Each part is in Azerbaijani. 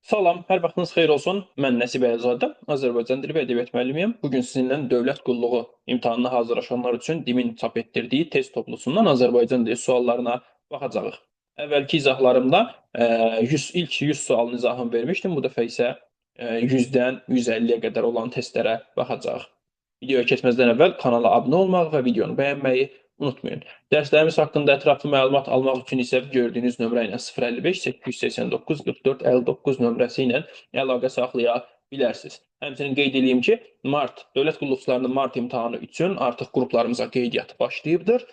Salam, hər vaxtınız xeyir olsun. Mən Nəsib Əyəzadə, Azərbaycan dili və ədəbiyyat müəllimiyəm. Bu gün sizinlə dövlət qulluğu imtahanına hazırlaşanlar üçün DİM-in çap etdirdiyi test toplusundan Azərbaycan dili suallarına baxacağıq. Əvvəlki izahlarımda ilk 100 sualın izahını vermişdim. Bu dəfə isə 100-dən 150-yə qədər olan testlərə baxacağıq. Videoya keçməzdən əvvəl kanala abunə olmaq və videonu bəyənməyi unutmayın. Dərslərimiz haqqında ətraflı məlumat almaq üçün isə gördüyünüz nömrə ilə 055 889 44 59 nömrəsi ilə əlaqə saxlaya bilərsiniz. Həmçinin qeyd edeyim ki, dövlət qulluqçularının mart imtahanı üçün artıq qruplarımıza qeydiyyat başlayıbdır.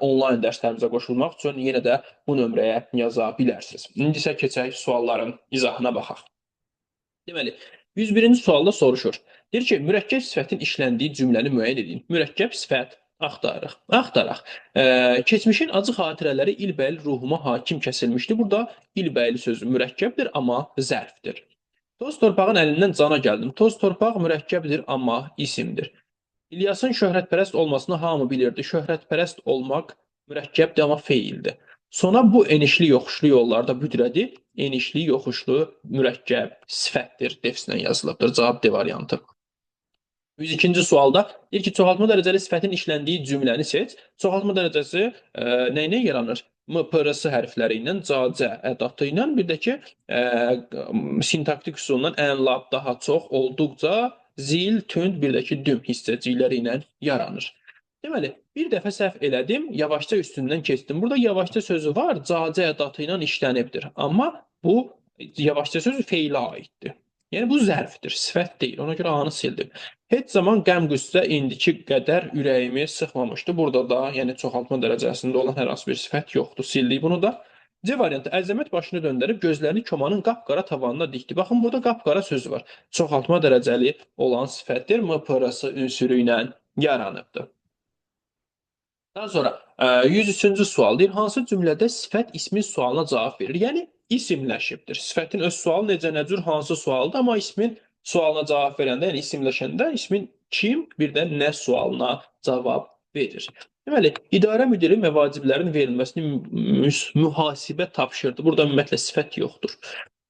Onlayn dərslərimizə qoşulmaq üçün yenə də bu nömrəyə yaza bilərsiniz. İndi isə keçək sualların izahına baxaq. Deməli, 101-ci sualda soruşur. Deyir ki, mürəkkəb sifətin işləndiyi cümləni müəyyən edin. Mürəkkəb sifət axtarırıq. Axtaraq. Keçmişin acı xatirələri ilbəil ruhuma hakim kəsilmişdi. Burada ilbəil sözü mürəkkəbdir, amma zərfdir. Toz torpağın əlindən cana gəldim. Toz torpaq mürəkkəbdir, amma isimdir. İlyasın şöhrətpərəst olmasını hamı bilirdi. Şöhrətpərəst olmaq mürəkkəbdir, amma feildir. Sona bu enişli yoxuşlu yollarda büdrədi. Enişli yoxuşlu mürəkkəb sifətdir. Defislə yazılıbdır. Cavab D variantı. 102-ci sualda deyir ki, çoxaltma dərəcəli sifətin işləndiyi cümləni seç. Çoxaltma dərəcəsi nə ilə yaranır? M, P, R, S hərfləri ilə, C, C ədatı ilə, bir də ki, sintaktik üsulundan ən, lap, daha çox, olduqca, zil, tünd, bir də ki, düm hissəcikləri ilə yaranır. Deməli, bir dəfə səhv elədim, yavaşca üstündən keçdim. Burada yavaşca sözü var, C, C ədatı ilə işlənibdir. Amma bu yavaşca sözü feilə aiddir. Yəni bu zərfdir, sifət deyil. Ona görə A-nı sildim. Heç zaman qəm-qüssə indiki qədər ürəyimi sıxmamışdı. Burada da, yəni çoxaltma dərəcəsində olan hər hansı bir sifət yoxdur. Sildik bunu da. C variantı, Əzəmət başını döndərib gözlərini komanın qapqara tavanına dikdi. Baxın, burada qapqara sözü var. Çoxaltma dərəcəli olan sifətdir. M, P, R, S ünsürü ilə yaranıbdır. Daha sonra 103-cü sual deyir, hansı cümlədə sifət ismin sualına cavab verir? Yəni isimləşibdir. Sifətin öz sualı necə, nə cür, hansı sualdır, amma ismin sualına cavab verəndə, yəni isimləşəndə ismin kim, bir də nə sualına cavab verir. Deməli, idarə müdiri məvaciblərin verilməsini mühasibə tapşırdı. Burada ümumiyyətlə sifət yoxdur.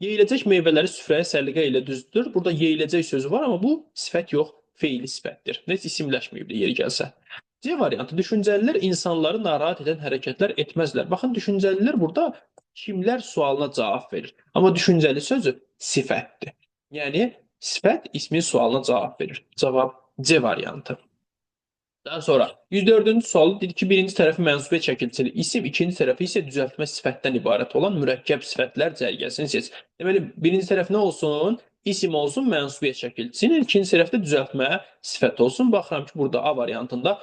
Yeyiləcək meyvələri süfrəyə səliqə ilə düzdür. Burada yeyiləcək sözü var, amma bu sifət yox, feili sifətdir. Heç isimləşməyibdir yeri gəlsə. C variantı, düşüncəlilər insanları narahat edən hərəkətlər etməzlər. Baxın, düşüncəlilər burada kimlər sualına cavab verir. Amma düşüncəli sözü sifətdir. Yəni, sifət ismin sualına cavab verir. Cavab C variantı. Daha sonra 104-cü sualı deyir ki, birinci tərəfi mənsubiyyət şəkilçili isim, ikinci tərəfi isə düzəltmə sifətdən ibarət olan mürəkkəb sifətlər cərgəsini seç. Deməli, birinci tərəf nə olsun? İsim olsun, mənsubiyyət şəkilçinin, ikinci tərəfdə düzəltmə sifət olsun. Baxıram ki, burada A variantında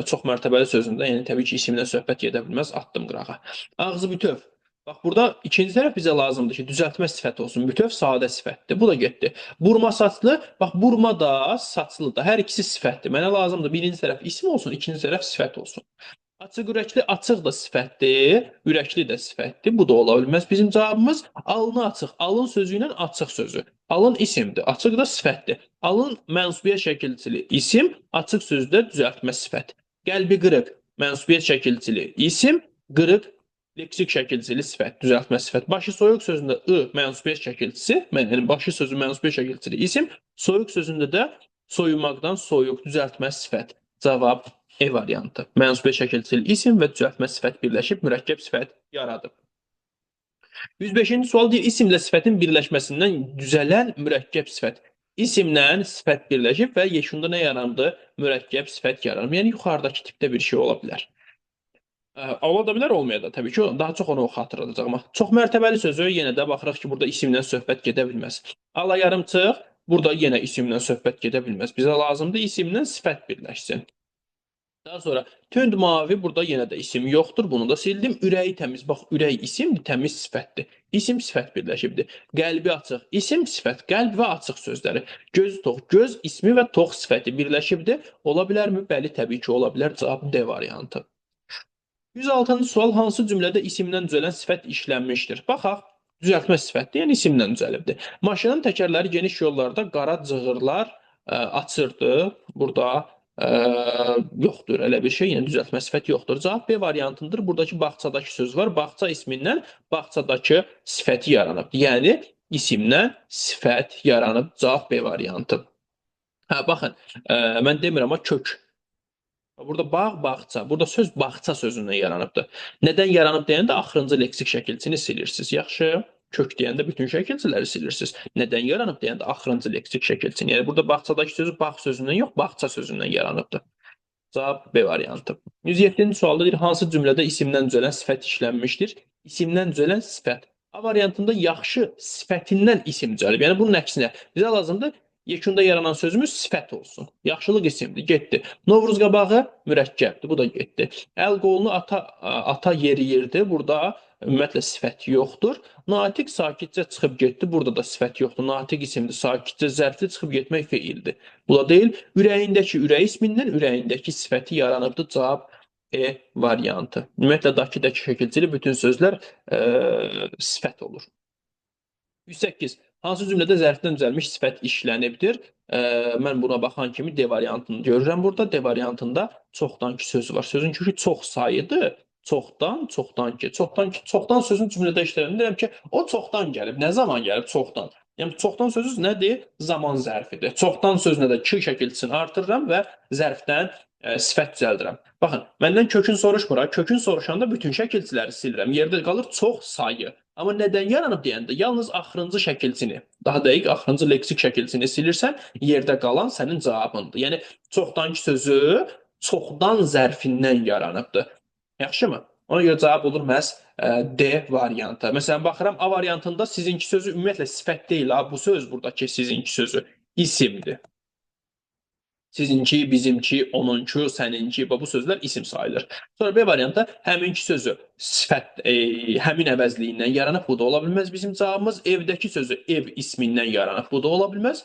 çox mərtəbəli sözündə, yəni təbii ki, isimlə söhbət gedə bilməz, atdım qırağa. Ağzı bütöv. Bax, burada ikinci tərəf bizə lazımdır ki, düzəltmə sifəti olsun. Bütöv sadə sifətdir. Bu da getdi. Burma saçlı. Bax, burma da, saçlı da. Hər ikisi sifətdir. Mənə lazımdır birinci tərəf isim olsun, ikinci tərəf sifət olsun. Açıq ürəkli, açıq da sifətdir, ürəkli də sifətdir. Bu da ola bilməz. Bizim cavabımız alını açıq. Alın sözü ilə açıq sözü. Alın isimdir, açıq da sifətdir. Alın mənsubiyyət şəkilçili isim, açıq sözdə düzəltmə sifət. Qəlbi qırıq, mənsubiyyət şəkilçili isim, qırıq leksik şəkilçili sifət, düzəltmə sifət. Başı soyuq sözündə I mənsubiyyət şəkilçisi, yəni başı sözü mənsubiyyət şəkilçili isim, soyuq sözündə də soyumaqdan soyuq, düzəltmə sifət. Cavab E variantı. Mənsubiyyət şəkilçili isim və düzəltmə sifət birləşib mürəkkəb sifət yaradıb. 105-ci sual deyir, isimlə sifətin birləşməsindən düzələn mürəkkəb sifət. İsimlə sifət birləşib və yekununda nə yarandı? Mürəkkəb sifət yaranıb. Yəni yuxarıdakı tipdə bir şey ola bilər. Ola da bilər, olmaya da təbii ki, daha çox onu xatırladacaq. Çox mərtəbəli sözü yenə də baxırıq ki, burada isimlə söhbət gedə bilməz. Ala yarımçıq, burada yenə isimlə söhbət gedə bilməz. Bizə lazımdır isimlə sifət birləşsin. Daha sonra tünd mavi, burada yenə də isim yoxdur. Bunu da sildim. Ürəyi təmiz. Bax, ürək isimdir, təmiz sifətdir. İsim sifət birləşibdir. Qəlbi açıq. İsim sifət, qəlb və açıq sözləri. Gözü tox, göz ismi və tox sifəti birləşibdir. Ola bilərmi? Bəli, təbii ki, ola bilər. Cavab D variantı. 106-cı sual, hansı cümlədə isimdən düzələn sifət işlənmişdir? Baxaq, düzəltmə sifətdir, yəni isimdən düzəlibdir. Maşının təkərləri geniş yollarda qara cığırlar açırdı. Burada yoxdur elə bir şey, yəni düzəltmə sifət yoxdur. Cavab B variantındır. Buradakı bağçadakı söz var. Bağça ismindən bağçadakı sifəti yaranıb. Yəni isimdən sifət yaranıb. Cavab B variantı. Hə, baxın, mən demirəm amma kök. Burada bağ, bağça. Burada söz bağça sözündən yaranıbdır. Nədən yaranıb deyəndə axırıncı leksik şəkilçini silirsiniz. Yaxşı. Kök deyəndə bütün şəkilçiləri silirsiniz. Nədən yaranıb deyəndə axırıncı leksik şəkilçini. Yəni burada bağçadakı sözü bağ sözündən yox, bağça sözündən yaranıbdır. Cavab B variantı. 107-ci sualda deyir, hansı cümlədə isimdən düzələn sifət işlənmişdir? İsimdən düzələn sifət. A variantında yaxşı sifətindən isim düzəlib. Yəni bunun əksinə bizə lazımdır yekunda yaranan sözümüz sifət olsun. Yaxşılıq isimdir, getdi. Novruz qabağı mürəkkəbdir, bu da getdi. Əl qolunu ata yeriyirdi, burada ümumiyyətlə sifət yoxdur. Natiq sakitcə çıxıb getdi, burada da sifət yoxdur. Natiq isimdir, sakitcə zərfli çıxıb getmək feildir. Bu da deyil, ürəyindəki ürək ismindən ürəyindəki sifəti yaranıbdır. Cavab E variantı. Ümumiyyətlə, dakidəki şəkilçili bütün sözlər sifət olur. 108. Hansı cümlədə zərfdən düzəlmiş sifət işlənibdir? Mən buna baxan kimi D variantını görürəm burada. D variantında çoxdankı sözü var. Sözün kökü çox sayıdır. Çoxdan, çoxdankı. Çoxdan sözün cümlədə işlənir. Deyirəm ki, o çoxdan gəlib. Nə zaman gəlib? Çoxdan. Yəni, çoxdan sözü nədir? Zaman zərfidir. Çoxdan sözünə də ki şəkilçisini artırıram və zərfdən sifət düzəldirəm. Baxın, məndən kökün soruşmur. Kökün soruşanda bütün şəkilçiləri silirəm. Yerdə qalır çox sayı. Amma nədən yaranıb deyəndə yalnız axırıncı şəkilçini, daha dəqiq axırıncı leksik şəkilçini silirsən, yerdə qalan sənin cavabındır. Yəni çoxdankı sözü çoxdan zərfindən yaranıbdır. Yaxşımı? Ona görə cavab olur məhz D variantı. Məsələn, baxıram A variantında sizinki sözü ümumiyyətlə sifət deyil. Bu söz buradakı sizinki sözü isimdir. Sizinki, bizimki, onunki, səninki, bu sözlər isim sayılır. Sonra B variantda həminki sözü sifət, həmin əvəzliyindən yaranıb, bu da ola bilməz. Bizim cavabımız evdəki sözü ev ismindən yaranıb, bu da ola bilməz.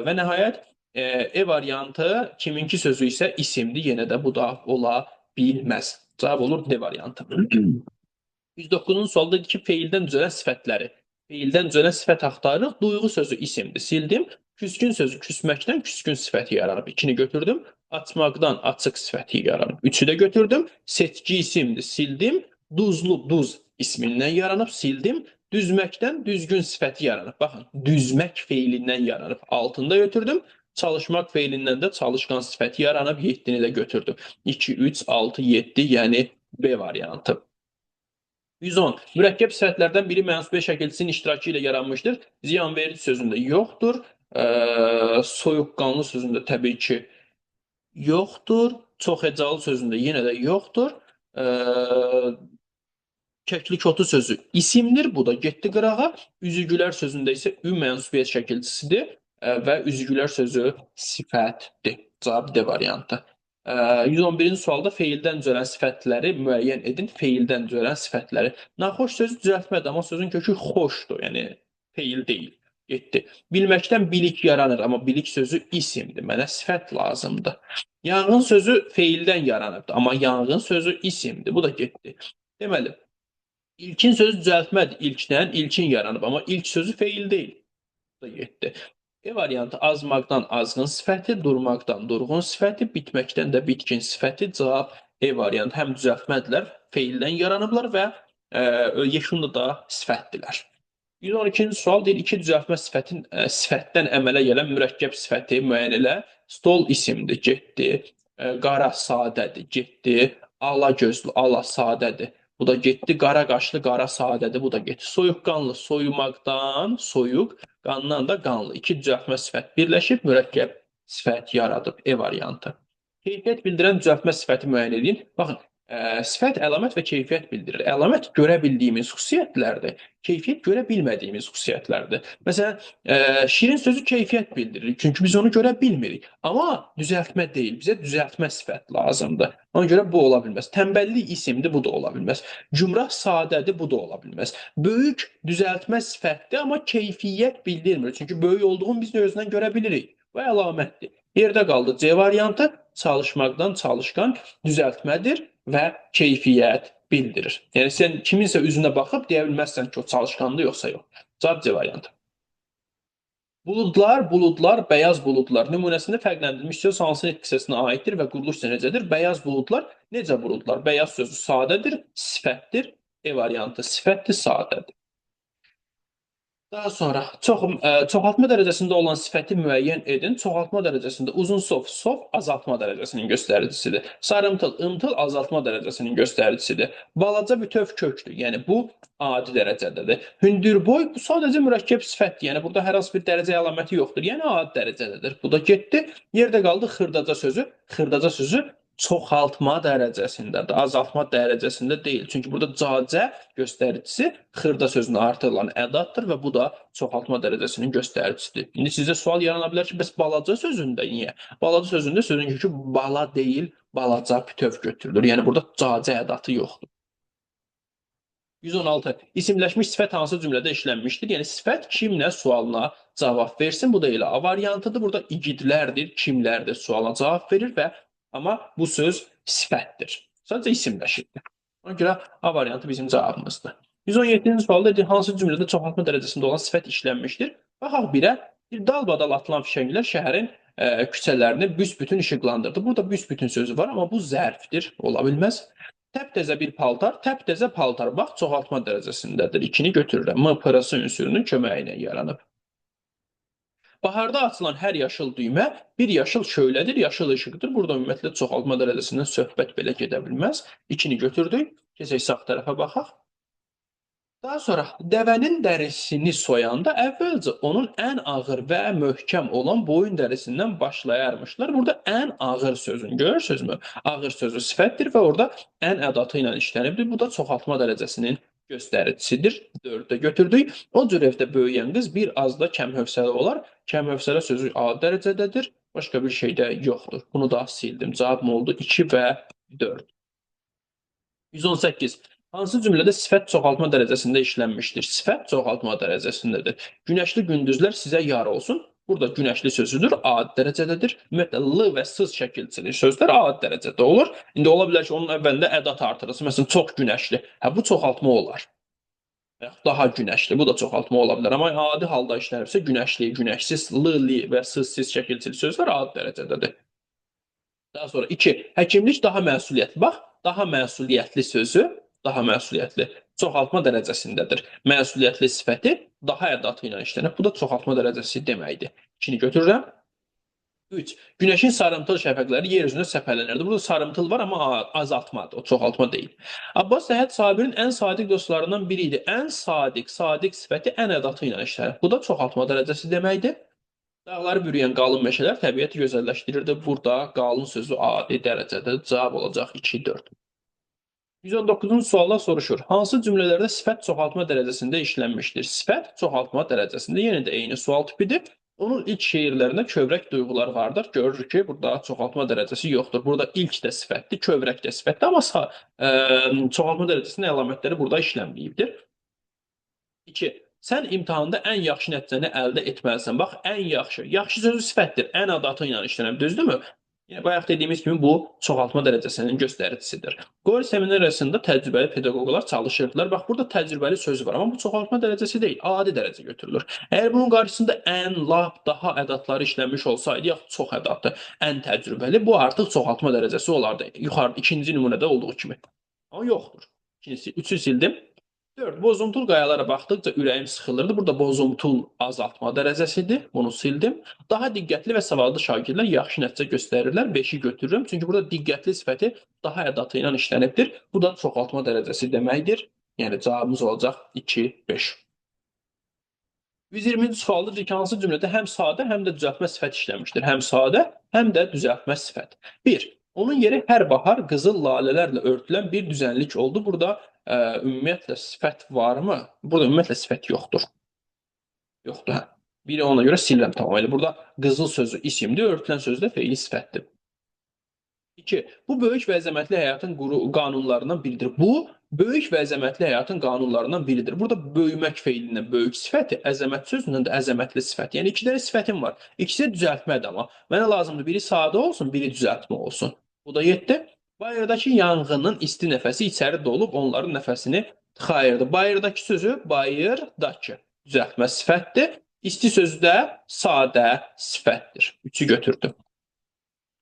Və nəhayət E variantı kiminki sözü isə isimdir, yenə də bu da ola bilməz. Cavab olur D variantı. 109-cu sualda deyir ki, feildən düzələn sifətləri. Feildən düzələn sifət axtarırıq. Duyğu sözü isimdir, sildim. Küskün sözü küsməkdən küskün sifəti yaranıb. 2-ni götürdüm. Açmaqdan açıq sifəti yaranıb. 3-ü də götürdüm. Seçki isimdir, sildim. Duzlu, duz ismindən yaranıb, sildim. Düzməkdən düzgün sifəti yaranıb. Baxın, düzmək feilindən yaranıb. 6-nı da götürdüm. Çalışmaq feilindən də çalışqan sifəti yaranıb. 7-ni də götürdüm. 2, 3, 6, 7, yəni B variantı. 110. Mürəkkəb sifətlərdən biri mənsub şəkilçisinin iştirakı ilə yaranmışdır. Ziyanverici sözündə yoxdur. Soyuqqanlı sözündə təbii ki yoxdur. Çoxhecalı sözündə yenə də yoxdur. Kəkli-kotu sözü isimdir. Bu da getdi qırağa. Üzügülər sözündə isə ü mənsubiyyət şəkilçisidir və üzügülər sözü sifətdir. Cavab D variantı. 111-ci sualda feildən düzələn sifətləri müəyyən edin. Feildən düzələn sifətləri. Naxoş sözü düzəltmədir, amma sözün kökü xoşdur. Yəni, feil deyil. Getdi. Bilməkdən bilik yaranır, amma bilik sözü isimdir. Mənə sifət lazımdır. Yanğın sözü feildən yaranıbdır, amma yanğın sözü isimdir. Bu da getdi. Deməli, ilkin sözü düzəltmədir. İlkdən ilkin yaranıb, amma ilk sözü feil deyil. Bu da getdi. E variantı azmaqdan azğın sifəti, durmaqdan durğun sifəti, bitməkdən də bitkin sifəti. Cavab E variantı. Həm düzəltmədilər, feildən yaranıblar və yekunda da sifətdilər. 112-ci sual deyir, iki düzəltmə sifətdən əmələ gələn mürəkkəb sifəti müəyyən elə. Stol isimdir, getdi. Qara sadədir, getdi. Ala gözlü, ala sadədir. Bu da getdi. Qara qaşlı, qara sadədir. Bu da getdi. Soyuqqanlı, soyumaqdan, soyuq, qandan da qanlı. İki düzəltmə sifət birləşib mürəkkəb sifət yaradıb. E variantı. Keyfiyyət bildirən düzəltmə sifəti müəyyən edin. Baxın, sifət əlamət və keyfiyyət bildirir. Əlamət görə bildiyimiz xüsusiyyətlərdir. Keyfiyyət görə bilmədiyimiz xüsusiyyətlərdir. Məsələn, şirin sözü keyfiyyət bildirir. Çünki biz onu görə bilmirik. Amma düzəltmə deyil. Bizə düzəltmə sifət lazımdır. Ona görə bu ola bilməz. Tənbəllik isimdir, bu da ola bilməz. Cümrah sadədir, bu da ola bilməz. Böyük düzəltmə sifətdir, amma keyfiyyət bildirmir. Çünki böyük olduğunu biz özündən görə bilirik. Və əlamətdir. Yerdə qaldı C variantı. Çalışmaqdan çalışqan düzəltmədir və keyfiyyət bildirir. Yəni, sən kiminsə üzünə baxıb deyə bilməzsən ki, o çalışqandır, yoxsa yox. Cavab C variantı. Buludlar, buludlar, bəyaz buludlar nümunəsində fərqləndirilmiş söz hansı nitq hissəsinə aiddir və quruluş necədir? Bəyaz buludlar, necə buludlar? Bəyaz sözü sadədir, sifətdir. E variantı sifətdir, sadədir. Daha sonra çoxaltma dərəcəsində olan sifəti müəyyən edin. Çoxaltma dərəcəsində uzun sov, sov azaltma dərəcəsinin göstəricisidir. Sarımtıl, ımtıl azaltma dərəcəsinin göstəricisidir. Balaca bütöv kökdür. Yəni bu adi dərəcədədir. Hündürboy bu sadəcə mürəkkəb sifətdir. Yəni burada hər hansı bir dərəcə əlaməti yoxdur. Yəni adi dərəcədədir. Bu da getdi. Yerdə qaldı xırdaca sözü. Xırdaca sözü çoxaltma dərəcəsindədir. Azaltma dərəcəsində deyil. Çünki burada cacə göstəricisi xırda sözünə artırılan ədaddır və bu da çoxaltma dərəcəsinin göstəricisidir. İndi sizə sual yarana bilər ki, bəs balaca sözündə niyə? Balaca sözündə sözün kökü bala deyil, balaca bütöv götürülür. Yəni burada cacə ədatı yoxdur. 116. İsimləşmiş sifət hansı cümlədə işlənmişdir? Yəni sifət kimlə sualına cavab versin. Bu da elə A variantıdır. Burada igidlərdir, kimlərdir sualına cavab verir və amma bu söz sifətdir. Sadəcə isimləşirdir. Ona görə A variantı bizim cavabımızdır. 117-ci sualda hansı cümlədə çoxaltma dərəcəsində olan sifət işlənmişdir? Baxaq birə. Bir dalbadal atılan fişənglər şəhərin küçələrini büsbütün işıqlandırdı. Burada büsbütün sözü var, amma bu zərfdir, ola bilməz. Təptəzə bir paltar, təptəzə paltar. Bax, çoxaltma dərəcəsindədir. 2-ni götürürəm. M, P-sı ünsürünün köməyi ilə yaranıb. Baharda açılan hər yaşıl düymə bir yaşıl şöylədir, yaşıl işıqdır. Burada ümumiyyətlə çoxaltma dərəcəsindən söhbət belə gedə bilməz. 2-ni götürdük. Keçək sağ tərəfə baxaq. Daha sonra dəvənin dərisini soyanda əvvəlcə onun ən ağır və möhkəm olan boyun dərisindən başlayarmışlar. Burada ən ağır sözünü görürsünüzmü? Ağır sözü sifətdir və orada ən ədatı ilə işlənibdir. Bu da çoxaltma dərəcəsinin göstəricisidir. 4-də götürdük. O cür evdə böyüyən qız bir az da kəmhövsələ olar. Kəmhövsələ sözü A dərəcədədir. Başqa bir şey də yoxdur. Bunu da sildim. Cavabım oldu 2 və 4. 118. Hansı cümlədə sifət çoxaltma dərəcəsində işlənmişdir? Sifət çoxaltma dərəcəsindədir. Günəşli gündüzlər sizə yar olsun. Burada günəşli sözüdür, adi dərəcədədir. Ümumiyyətlə, l və sız şəkilçili sözlər adi dərəcədə olur. İndi ola bilər ki, onun əvvəlində ədat artırılsın. Məsələn, çox günəşli. Hə, bu çoxaltma olar. Daha günəşli, bu da çoxaltma ola bilər. Amma adi halda işlənirsə, günəşli, günəşsiz, l, li və sız, siz şəkilçili sözlər adi dərəcədədir. Daha sonra 2. Həkimlik daha məsuliyyətli. Bax, daha məsuliyyətli sözü, daha məsuliyyətli çoxaltma dərəcəsindədir. Məsuliyyətli sifəti daha ədatı ilə işlənir. Bu da çoxaltma dərəcəsi deməkdir. 2-ni götürürəm. 3. Günəşin sarımtıl şəfəqləri yer üzünə səpələnirdi. Burada sarımtıl var, amma azaltmadır, o çoxaltma deyil. Abbas Səhhət Sabirin ən sadiq dostlarından biri idi. Ən sadiq sifəti ən ədatı ilə işlənir. Bu da çoxaltma dərəcəsi deməkdir. Dağları bürüyən qalın meşələr təbiəti gözəlləşdirirdi. Burada qalın sözü adi dərəcədə cavab olacaq 2-4. 119-cu sualda soruşur. Hansı cümlələrdə sifət çoxaltma dərəcəsində işlənmişdir? Sifət çoxaltma dərəcəsində yenə də eyni sual tipidir. Onun ilk şeirlərində kövrək duyğular vardır. Görürük ki, burada çoxaltma dərəcəsi yoxdur. Burada ilk də sifətdir, kövrək də sifətdir, amma çoxaltma dərəcəsinin əlamətləri burada işlənməyibdir. 2. Sən imtahanda ən yaxşı nəticəni əldə etməlisən. Bax, ən yaxşı. Yaxşı sözü sifətdir. Ən adatı ilə işlənir. Düzdürmü? Yəni, bayaq dediyimiz kimi bu çoxaltma dərəcəsinin göstəricisidir. Qori seminariyasında təcrübəli pedaqoqlar çalışırdılar. Bax, burada təcrübəli sözü var. Amma bu çoxaltma dərəcəsi deyil. Adi dərəcə götürülür. Əgər bunun qarşısında ən, lap, daha ədatları işlənmiş olsaydı, yaxud çox ədatı, ən təcrübəli, bu artıq çoxaltma dərəcəsi olardı. Yuxarıda ikinci nümunədə olduğu kimi. Amma yoxdur. 3-ü sildim. 4. Bozumtul qayalara baxdıqca ürəyim sıxılırdı. Burada bozumtul azaltma dərəcəsidir. Bunu sildim. Daha diqqətli və savadlı şagirdlər yaxşı nəticə göstərirlər. 5-i götürürüm. Çünki burada diqqətli sifəti daha ədatı ilə işlənibdir. Bu da çoxaltma dərəcəsi deməkdir. Yəni cavabımız olacaq 2, 5. 120-ci sualda deyir ki, hansı cümlədə həm sadə, həm də düzəltmə sifət işlənmişdir. Həm sadə, həm də düzəltmə sifət. 1. Onun yeri hər bahar qızıl lalələrlə örtülən bir düzənlik oldu. Burada ümumiyyətlə sifət varmı? Burada ümumiyyətlə sifət yoxdur. Yoxdur, hə. Biri ona görə silirəm tamamilə. Burada qızıl sözü isimdir, örtülən sözü də feili sifətdir. 2. Bu böyük və əzəmətli həyatın qanunlarından biridir. Bu, böyük və əzəmətli həyatın qanunlarından biridir. Burada böyümək feilindən böyük sifəti, əzəmət sözündən də əzəmətli sifət. Yəni, 2 dənə sifətim var. İkisi düzəltmədir amma. Mənə lazımdır biri sadə olsun, biri düzəltmə olsun. Bu da 7. Bayırdakı yanğının isti nəfəsi içəri dolub onların nəfəsini tıxayırdı. Bayırdakı sözü bayırdakı düzəltmə sifətdir. İsti sözü də sadə sifətdir. 3-ü götürdüm.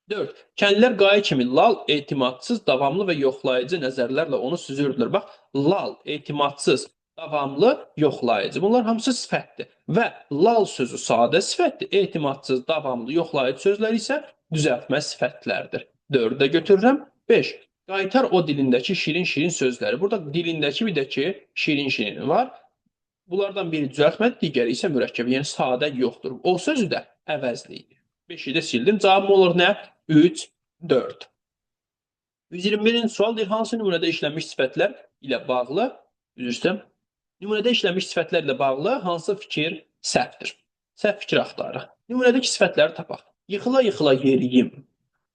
4. Kəndlilər qayı kimi lal, etimadsız, davamlı və yoxlayıcı nəzərlərlə onu süzürdülər. Bax, lal, etimadsız, davamlı, yoxlayıcı. Bunlar hamısı sifətdir. Və lal sözü sadə sifətdir. Etimadsız, davamlı, yoxlayıcı sözlər isə düzəltmə sifətlərdir. 4-də götürürəm. 5. Qaytar o dilindəki şirin-şirin sözləri. Burada dilindəki bir də ki, şirin-şirin var. Bunlardan biri düzəltmədir, digəri isə mürəkkəb. Yəni sadə yoxdur. O sözü də əvəzlidir. 5-i də sildim. Cavabım olur nə? 3, 4. 121-ci sual deyir, hansı nümunədə işlənmiş sifətlər ilə bağlı, üzr istəyirəm, nümunədə işlənmiş sifətlər ilə bağlı hansı fikir səhvdir? Səhv fikir axtarırıq. Nümunədəki sifətləri tapaq. Yıxıla-yıxıla yeriyim.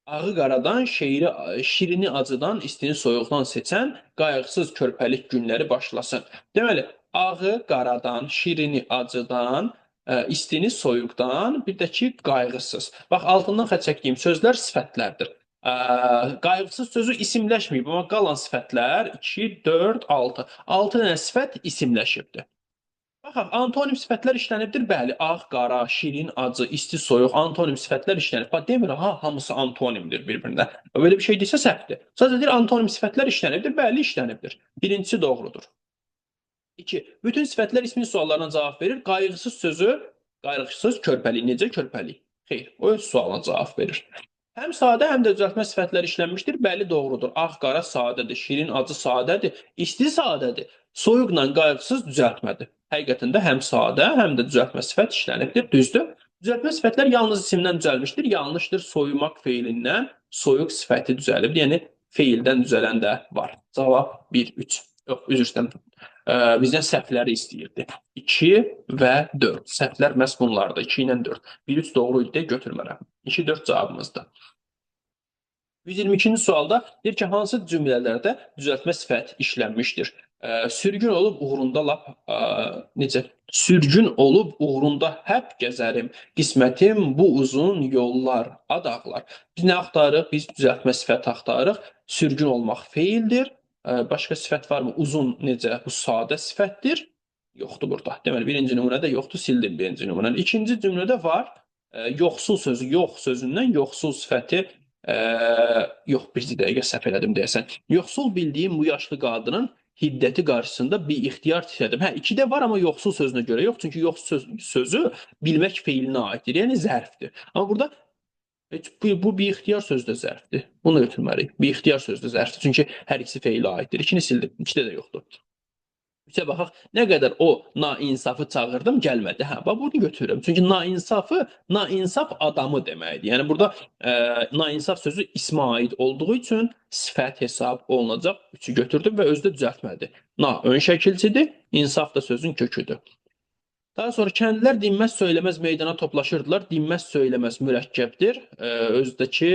Ağı qaradan, şirini acıdan, istini soyuqdan seçən, qayğısız körpəlik günləri başlasın. Deməli, ağı qaradan, şirini acıdan, istini soyuqdan, bir də ki, qayğısız. Bax, altından xətt çəkdiyim sözlər sifətlərdir. Qayğısız sözü isimləşməyib, amma qalan sifətlər 2, 4, 6. 6 dənə sifət isimləşibdir. Baxaq, antonim sifətlər işlənibdir. Bəli, ağ, qara, şirin, acı, isti, soyuq, antonim sifətlər işlənib. Bax, demir, hamısı antonimdir bir-birində. Böyle bir şey deyilsə səhvdir. Sadəcə deyir, antonim sifətlər işlənibdir. Bəli, işlənibdir. Birincisi doğrudur. 2. Bütün sifətlər ismin suallarına cavab verir. Qayğısız sözü, qayğısız körpəlik. Necə körpəlik? Xeyr, o öz sualına cavab verir. Həm sadə, həm də düzəltmə sifətləri işlənmişdir. Bəli, doğrudur. Ağ, qara sadədir, şirin, acı sadədir, isti sadədir. Soyuqla qayğısız düzəltmədir. Həqiqətən də həm sadə, həm də düzəltmə sifət işlənibdir. Düzdür? Düzəltmə sifətlər yalnız isimdən düzəlmişdir. Yanlışdır. Soyumaq feilindən soyuq sifəti düzəlib. Yəni feildən düzələn də var. Cavab 1, 3. Yox, üzr istəyirəm. Bizdən səhvləri istəyirdi. 2 və 4. Səhvlər məhz bunlardır. 2 ilə 4. 1, 3 doğru idi deyə götürmərəm. 2, 4 cavabımızdır. 122-ci sualda deyir ki, hansı cümlələrdə düzəltmə sifət işlənmişdir? Sürgün olub uğrunda necə? Sürgün olub uğrunda həp gəzərim. Qismətim bu uzun yollar, adaqlar. Biz nə axtarırıq? Biz düzəltmə sifət axtarırıq. Sürgün olmaq feildir. Başqa sifət varmı? Uzun necə? Bu sadə sifətdir. Yoxdur burada. Deməli, birinci nümunədə yoxdur, sildim birinci nümunəni. İkinci cümlədə var. Yoxsul sözü, yox sözündən yoxsul sifəti yox, bir dəqiqə səhv elədim deyəsən. Yoxsul bildiyim bu yaşlı qadının hiddəti qarşısında bir ixtiyar tiklədim. 2-də var, amma yoxsul sözünə görə yox. Çünki yoxsul sözü bilmək feilinə aiddir, yəni zərfdir. Amma burada bu bir ixtiyar sözü də zərfdir. Bunu götürməliyik. Bir ixtiyar sözü də zərfdir. Çünki hər ikisi feilə aiddir. 2-ni sildim. 2-də də yoxdur. 3-ə baxaq, nə qədər o nainsafı çağırdım, gəlmədi. Bax, bunu götürürəm. Çünki nainsaf adamı deməkdir. Yəni, burada nainsaf sözü ismə aid olduğu üçün sifət hesab olunacaq. 3-ü götürdüm və özdə düzəltmədi. Ön şəkilçidir, insaf da sözün köküdür. Daha sonra kəndlilər dinməz söyləməz meydana toplaşırdılar. Dinməz söyləməz mürəkkəbdir, özdəki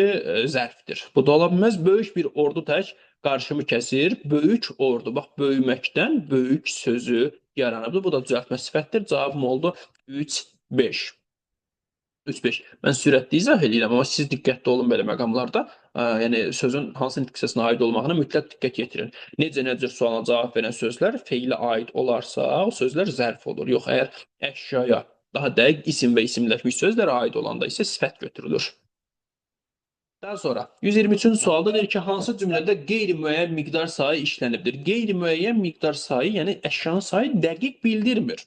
zərfdir. Bu da ola bilməz. Böyük bir ordu tək qarşımı kəsir. Böyük ordu. Bax, böyüməkdən böyük sözü yaranıbdır. Bu da düzəltmə sifətdir. Cavabım oldu 3, 5. 3-5. Mən sürətli izah edirəm, amma siz diqqətli olun belə məqamlarda. Yəni, sözün hansı nitq hissəsinə aid olmağına mütləq diqqət yetirin. Necə sualına cavab verən sözlər feilə aid olarsa, o sözlər zərf olur. Yox, əgər əşyaya, daha dəqiq isim və isimləşmiş sözlərə aid olanda isə sifət götürülür. Daha sonra 123-cü sualda deyir ki, hansı cümlədə qeyri-müəyyən miqdar sayı işlənibdir? Qeyri-müəyyən miqdar sayı, yəni əşyanın sayı dəqiq bildirmir.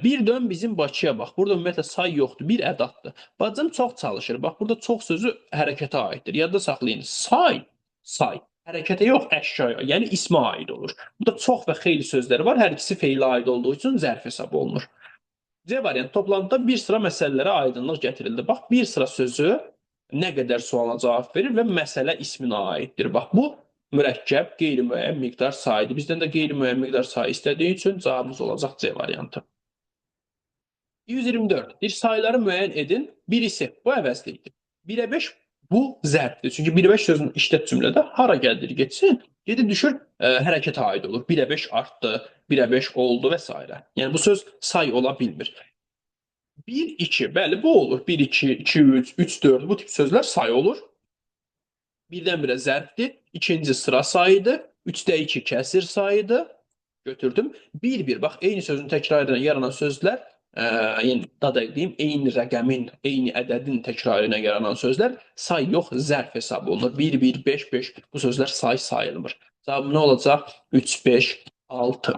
Bir dön bizim Bakıya bax. Burada ümumiyyətlə say yoxdur, bir ədaddır. Bacım çox çalışır. Bax, burada çox sözü hərəkətə aiddir. Yadda saxlayın. Say. Hərəkətə yox, əşyaya, yəni ismə aid olur. Burada çox və xeyli sözləri var. Hər ikisi feilə aid olduğu üçün zərf hesab olunur. C variant, toplantıda bir sıra məsələlərə aydınlıq gətirildi. Bax, bir sıra sözü nə qədər sualına cavab verir və məsələ isminə aiddir. Bax, bu mürəkkəb, qeyri-müəyyən miqdar sayıdır. Bizdən də qeyri-müəyyən miqdar sayı istədiyi üçün cavabımız olacaq C variantı. 124. Bir sayıları müəyyən edin. Birisi, bu əvəzlikdir. 1-ə 5 bu zərfdir. Çünki 1-ə 5 sözünün işlət cümlədə hara gəldir getsin, gedib düşür hərəkətə aid olur. 1-ə 5 artdı, 1-ə 5 oldu və s. Yəni bu söz say ola bilmir. 1, 2, bəli bu olur. 1, 2, 2, 3, 3, 4 bu tip sözlər say olur. Birdən-birə zərfdir. İkinci sıra sayıdır. 3-də 2 kəsir sayıdır. Götürdüm. 1, 1. Bax, eyni sözün təkrarından yaranan sözlər, yəni dada deyim, eyni rəqəmin, eyni ədədin təkrarına yaranan sözlər say yox, zərf hesab olunur. 1, 1, 5, 5 bu sözlər say sayılmır. Cavabım nə olacaq? 3, 5, 6.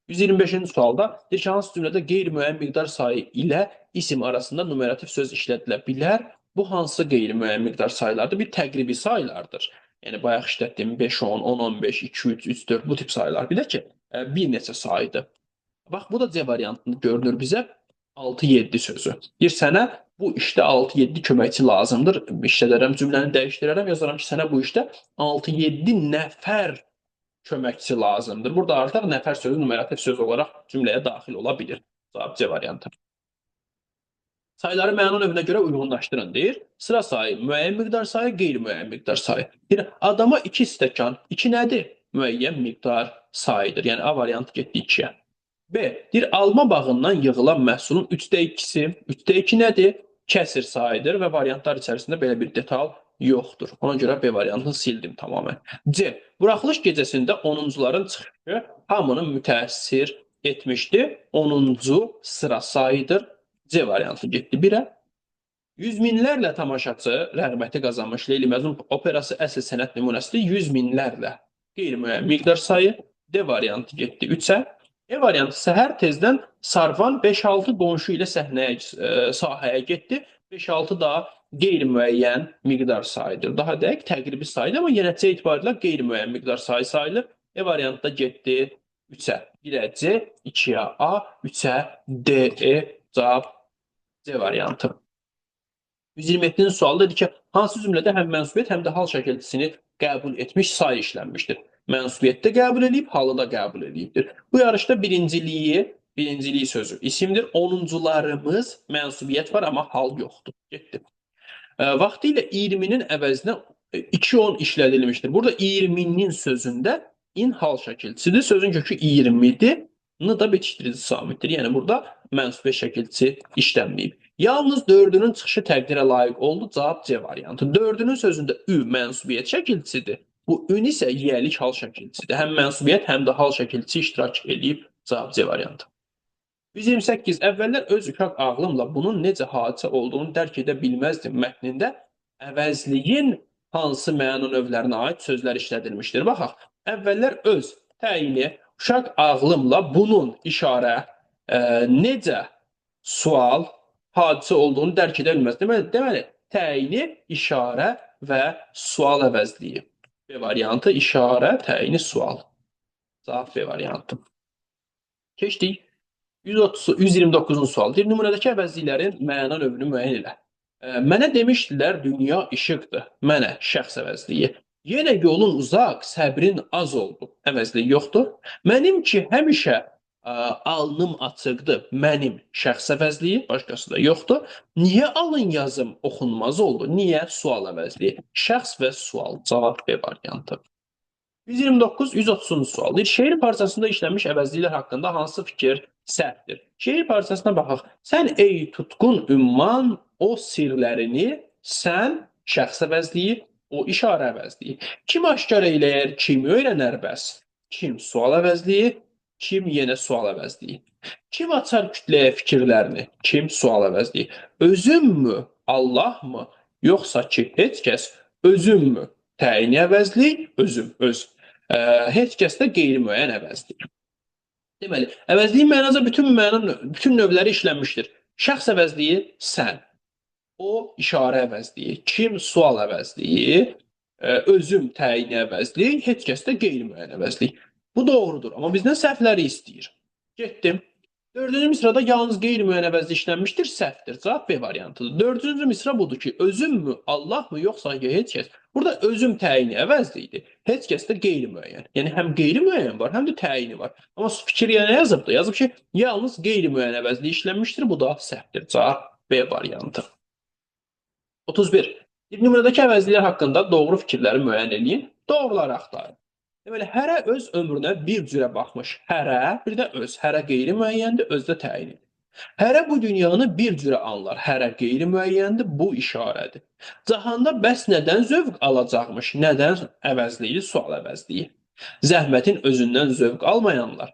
125-ci sualda deyir ki, hansı cümlədə qeyri-müəyyən miqdar sayı ilə isim arasında numerativ söz işlədilə bilər? Bu hansı qeyri-müəyyən miqdar sayılardır? Bir təqribi sayılardır. Yəni bayaq işlətdiyim 5, 10, 10, 15, 2, 3, 3, 4 bu tip sayılar. Bir də ki, bir neçə sayıdır. Bax, bu da C variantında görünür bizə 6-7 sözü. Deyir sənə bu işdə 6-7 köməkçi lazımdır. İşlədərəm, cümləni dəyişdirərəm, yazaram ki, sənə bu işdə 6-7 nəfər köməkçi lazımdır. Burada artıq nəfər sözü numerativ söz olaraq cümləyə daxil ola bilir. Cavab C variantı. Sayıları məna növünə görə uyğunlaşdırın deyir. Sıra sayı, müəyyən miqdar sayı, qeyri-müəyyən miqdar sayı. Deyir, adama 2 stəkan. 2 nədir? Müəyyən miqdar sayıdır. Yəni A variantı getdi 2-yə. B. Deyir, alma bağından yığılan məhsulun 3də 2-si. 3də 2 nədir? Kəsir sayıdır və variantlar içərisində belə bir detal yoxdur. Ona görə B variantını sildim tamamən. C. Buraxılış gecəsində 10-cuların çıxışı hamını mütəəssir etmişdi. 10-cu sıra sayıdır. C variantı getdi 1-ə. Yüz minlərlə tamaşaçı rəğbəti qazanmış Leyli Məcnun operası əsl sənət nümunəsidir. Yüz minlərlə qeyri-müəyyən miqdar sayı. D variantı getdi 3-ə. E variantı səhər tezdən Sarvan 5-6 qonşu ilə sahəyə getdi. 5-6 da qeyri-müəyyən miqdar sayıdır. Daha dəqiq təqribi sayıdır, amma yenə C etibarilə qeyri-müəyyən miqdar sayı sayılır. E variantda getdi 3-ə. 1-ə C, 2-yə A, 3-ə D, E. Cavab C variantı. 127-ci sual dedi ki, hansı cümlədə həm mənsubiyyət, həm də hal şəkilçisini qəbul etmiş sayı işlənmişdir? Mənsubiyyət də qəbul edib, halı da qəbul edibdir. Bu yarışda birincilik sözü isimdir. 10-cularımız mənsubiyyət var, amma hal yoxdur. Getdi. Vaxtilə 20-nin əvəzinə 2-10 işlədilmişdir. Burada 20-nin sözündə in hal şəkilçisidir. Sözün kökü 20-dir. N da bitişdirici samitdir. Yəni burada mənsubiyyət şəkilçisi işlənməyib. Yalnız 4-ünün çıxışı təqdirə layiq oldu. Cavab C variantı. 4-ünün sözündə ü mənsubiyyət şəkilçisidir. Bu ün isə yiyəlik hal şəkilçisidir. Həm mənsubiyyət, həm də hal şəkilçisi iştirak edib. Cavab C variantı. 128. Əvvəllər öz uşaq ağlımla bunun necə hadisə olduğunu dərk edə bilməzdim mətnində əvəzliyin hansı məna növlərinə aid sözlər işlədilmişdir. Baxaq, əvvəllər öz təyini uşaq ağlımla bunun işarə necə sual hadisə olduğunu dərk edə bilməzdim. Deməli, təyini işarə və sual əvəzliyi. B variantı işarə, təyini sual. Cavab B variantı. Keçdik. 129-cu sual. Deyir, nümunədəki əvəzliklərin məna növünü müəyyən elə. Mənə demişdilər, dünya işıqdır. Mənə şəxs əvəzliyi. Yenə yolun uzaq, səbrin az oldu. Əvəzliyi yoxdur. Mənim ki, həmişə alnım açıqdır. Mənim şəxs əvəzliyi, başqası da yoxdur. Niyə alın yazım oxunmaz oldu? Niyə sual əvəzliyi? Şəxs və sual. Cavab B variantı. 129-130-cu sual. Deyir, şeir parçasında işlənmiş əvəzliklər haqqında hansı fikir səhvdir? Şeir parçasına baxaq. Sən ey tutqun ümman, o sirlərini, sən şəxs əvəzliyi, o işarə əvəzliyi. Kim aşkar eləyər, kim öyrənər bəs? Kim sual əvəzliyi, kim yenə sual əvəzliyi. Kim açar kütləyə fikirlərini, kim sual əvəzliyi. Özümmü, Allah mı, yoxsa ki, heç kəs özümmü? Təyini əvəzlik, özüm, öz. Heç kəs də qeyri-müəyyən əvəzlik. Deməli, əvəzliyin mənaca bütün növləri işlənmişdir. Şəxs əvəzliyi sən, o işarə əvəzliyi, kim sual əvəzliyi, özüm təyini əvəzlik, heç kəs də qeyri-müəyyən əvəzlik. Bu doğrudur, amma bizdən səhvləri istəyir. Getdim. 4-cü misrada yalnız qeyri-müəyyən əvəzlik işlənmişdir, səhvdir. Cavab B variantıdır. 4-cü misra budur ki, özümmü, Allah mı, yoxsa heç kəs? Burada özüm təyini əvəzlikdir. Heç kəs də qeyri-müəyyən. Yəni həm qeyri-müəyyən var, həm də təyini var. Amma fikir nə yazıbdır? Yazıb ki, yalnız qeyri-müəyyən əvəzlik işlənmişdir, bu da səhvdir. Cavab B variantı. 31. Nümunədəki əvəzliklər haqqında doğru fikirləri müəyyən edin. Doğruları axtarın. Deməli, hərə öz ömrünə bir cürə baxmış. Hərə, bir də öz. Hərə qeyri-müəyyəndir, öz də təyinidir. Hərə bu dünyanı bir cürə anlar. Hərə qeyri-müəyyəndir, bu işarədir. Cahanda bəs nədən zövq alacaqmış? Nədən əvəzliyi, sual əvəzliyi. Zəhmətin özündən zövq almayanlar.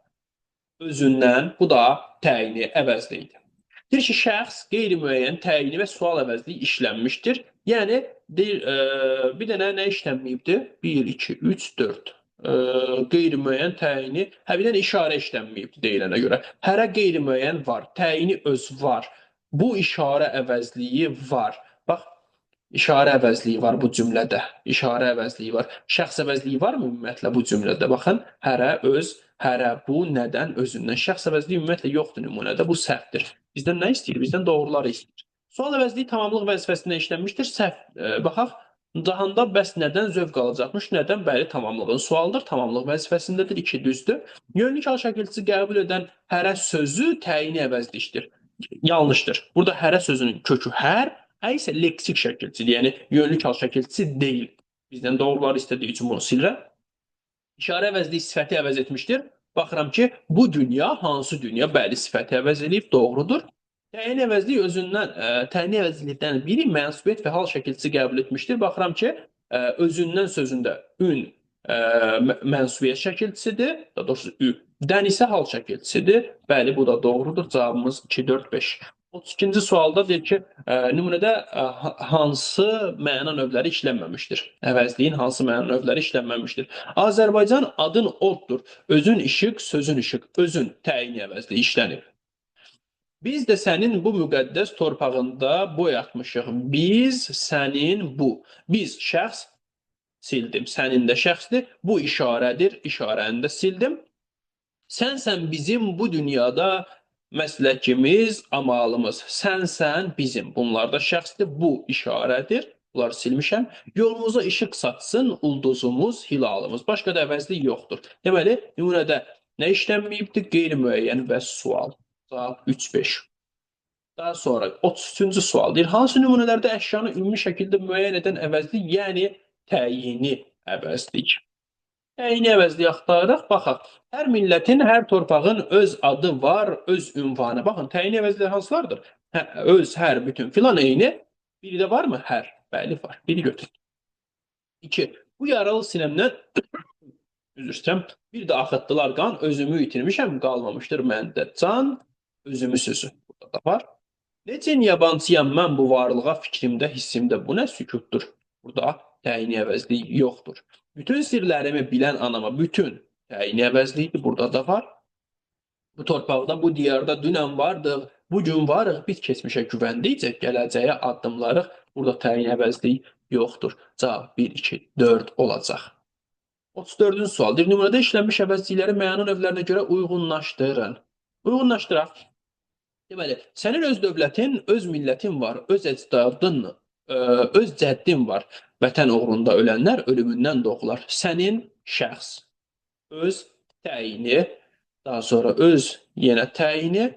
Özündən, bu da təyini, əvəzliyidir. Deyir ki, şəxs qeyri-müəyyən təyini və sual əvəzliyi işlənmişdir. Yəni, deyir, bir dənə nə işlənməyibdir? 1, 2, 3, 4. qeyri-müəyyən təyini, bir dənə işarə işlənməyib deyilənə görə. Hərə qeyri-müəyyən var, təyini öz var. Bu işarə əvəzliyi var. Bax, işarə əvəzliyi var bu cümlədə. İşarə əvəzliyi var. Şəxs əvəzliyi varmı ümumiyyətlə bu cümlədə? Baxın, hərə, öz, hərə, bu, nədən, özündən. Şəxs əvəzliyi ümumiyyətlə yoxdur nümunədə. Bu səhvdir. Bizdən nə istəyir? Bizdən doğruları istəyir. Sual əvəzliyi tamamlıq vəzifəsində işlənmişdir. Səhv. Baxaq, Cahanda bəs nədən zövq alacaqmış? Nədən? Bəli, tamamlığın sualıdır. Tamamlıq vəzifəsindədir. 2 düzdür. Yönlük hal şəkilçisi qəbul edən hərə sözü təyini əvəzlikdir. Yanlışdır. Burada hərə sözünün kökü hər, isə leksik şəkilçidir. Yəni yönlük hal şəkilçisi deyil. Bizdən doğruları istədiyi üçün bunu silirəm. İşarə əvəzliyi sifəti əvəz etmişdir. Baxıram ki, bu dünya hansı dünya? Bəli, sifəti əvəz edib, doğrudur. Təyin əvəzliyi özündən, təyin əvəzlikdən biri mənsubiyyət və hal şəkilçisi qəbul etmişdir. Baxıram ki, özündən sözündə ün mənsubiyyət şəkilçisidir, daha doğrusu ü-dən isə hal şəkilçisidir. Bəli, bu da doğrudur. Cavabımız 2, 4, 5. 32-ci sualda deyir ki, nümunədə hansı məna növləri işlənməmişdir? Əvəzliyin hansı məna növləri işlənməmişdir? Azərbaycan adın oddur. Özün işıq, sözün işıq. Özün təyin əvəzliyi işlənib. Biz də sənin bu müqəddəs torpağında boy atmışıq. Biz, sənin, bu. Biz şəxs sildim. Sənin də şəxsdir. Bu işarədir. İşarəni də sildim. Sənsən bizim bu dünyada məsləkimiz, amalımız. Sənsən bizim. Bunlar da şəxsdir. Bu işarədir. Bunları silmişəm. Yolumuza işıq saçsın ulduzumuz, hilalımız. Başqa da əvəzlik yoxdur. Deməli, nümunədə nə işlənməyibdir? Qeyri-müəyyən və sual. Cavab 3-5. Daha sonra 33-cü sual deyir. Hansı nümunələrdə əşyanı ümumi şəkildə müəyyən edən əvəzlik, yəni təyini əvəzlik? Təyini əvəzliyi axtarırıq. Baxaq. Hər millətin, hər torpağın öz adı var, öz ünvanı. Baxın, təyini əvəzliyi hansılardır? Öz, hər, bütün filan eyni. Biri də varmı? Hər. Bəli, var. Biri götür. 2. Bu yaralı sinəmdən üzr istəyirəm. Bir də axıtdılar qan, özümü itirmişəm, qalmamışdır məndə can, özümü sözü. Burada da var. Necə yabancıyam mən bu varlığa, fikrimdə, hissimdə. Bu nə sükutdur? Burada təyini əvəzliyi yoxdur. Bütün sirlərimi bilən anama, bütün təyini əvəzliyidir. Burada da var. Bu torpaqda, bu diyarda dünən vardıq, bugün varıq, biz keçmişə güvəndikcə gələcəyə addımlarıq. Burada təyin əvəzliyi yoxdur. Cavab 1, 2, 4 olacaq. 34-cü sual. Nümunədə işlənmiş əvəzlikləri məna növlərinə görə uyğunlaşdırın. Uyğunlaşdıraq. Deməli, sənin öz dövlətin, öz millətin var, öz əcdadın, öz cəddin var. Vətən uğrunda ölənlər ölümündən doğular. Sənin şəxs, öz təyini, daha sonra öz yenə təyini,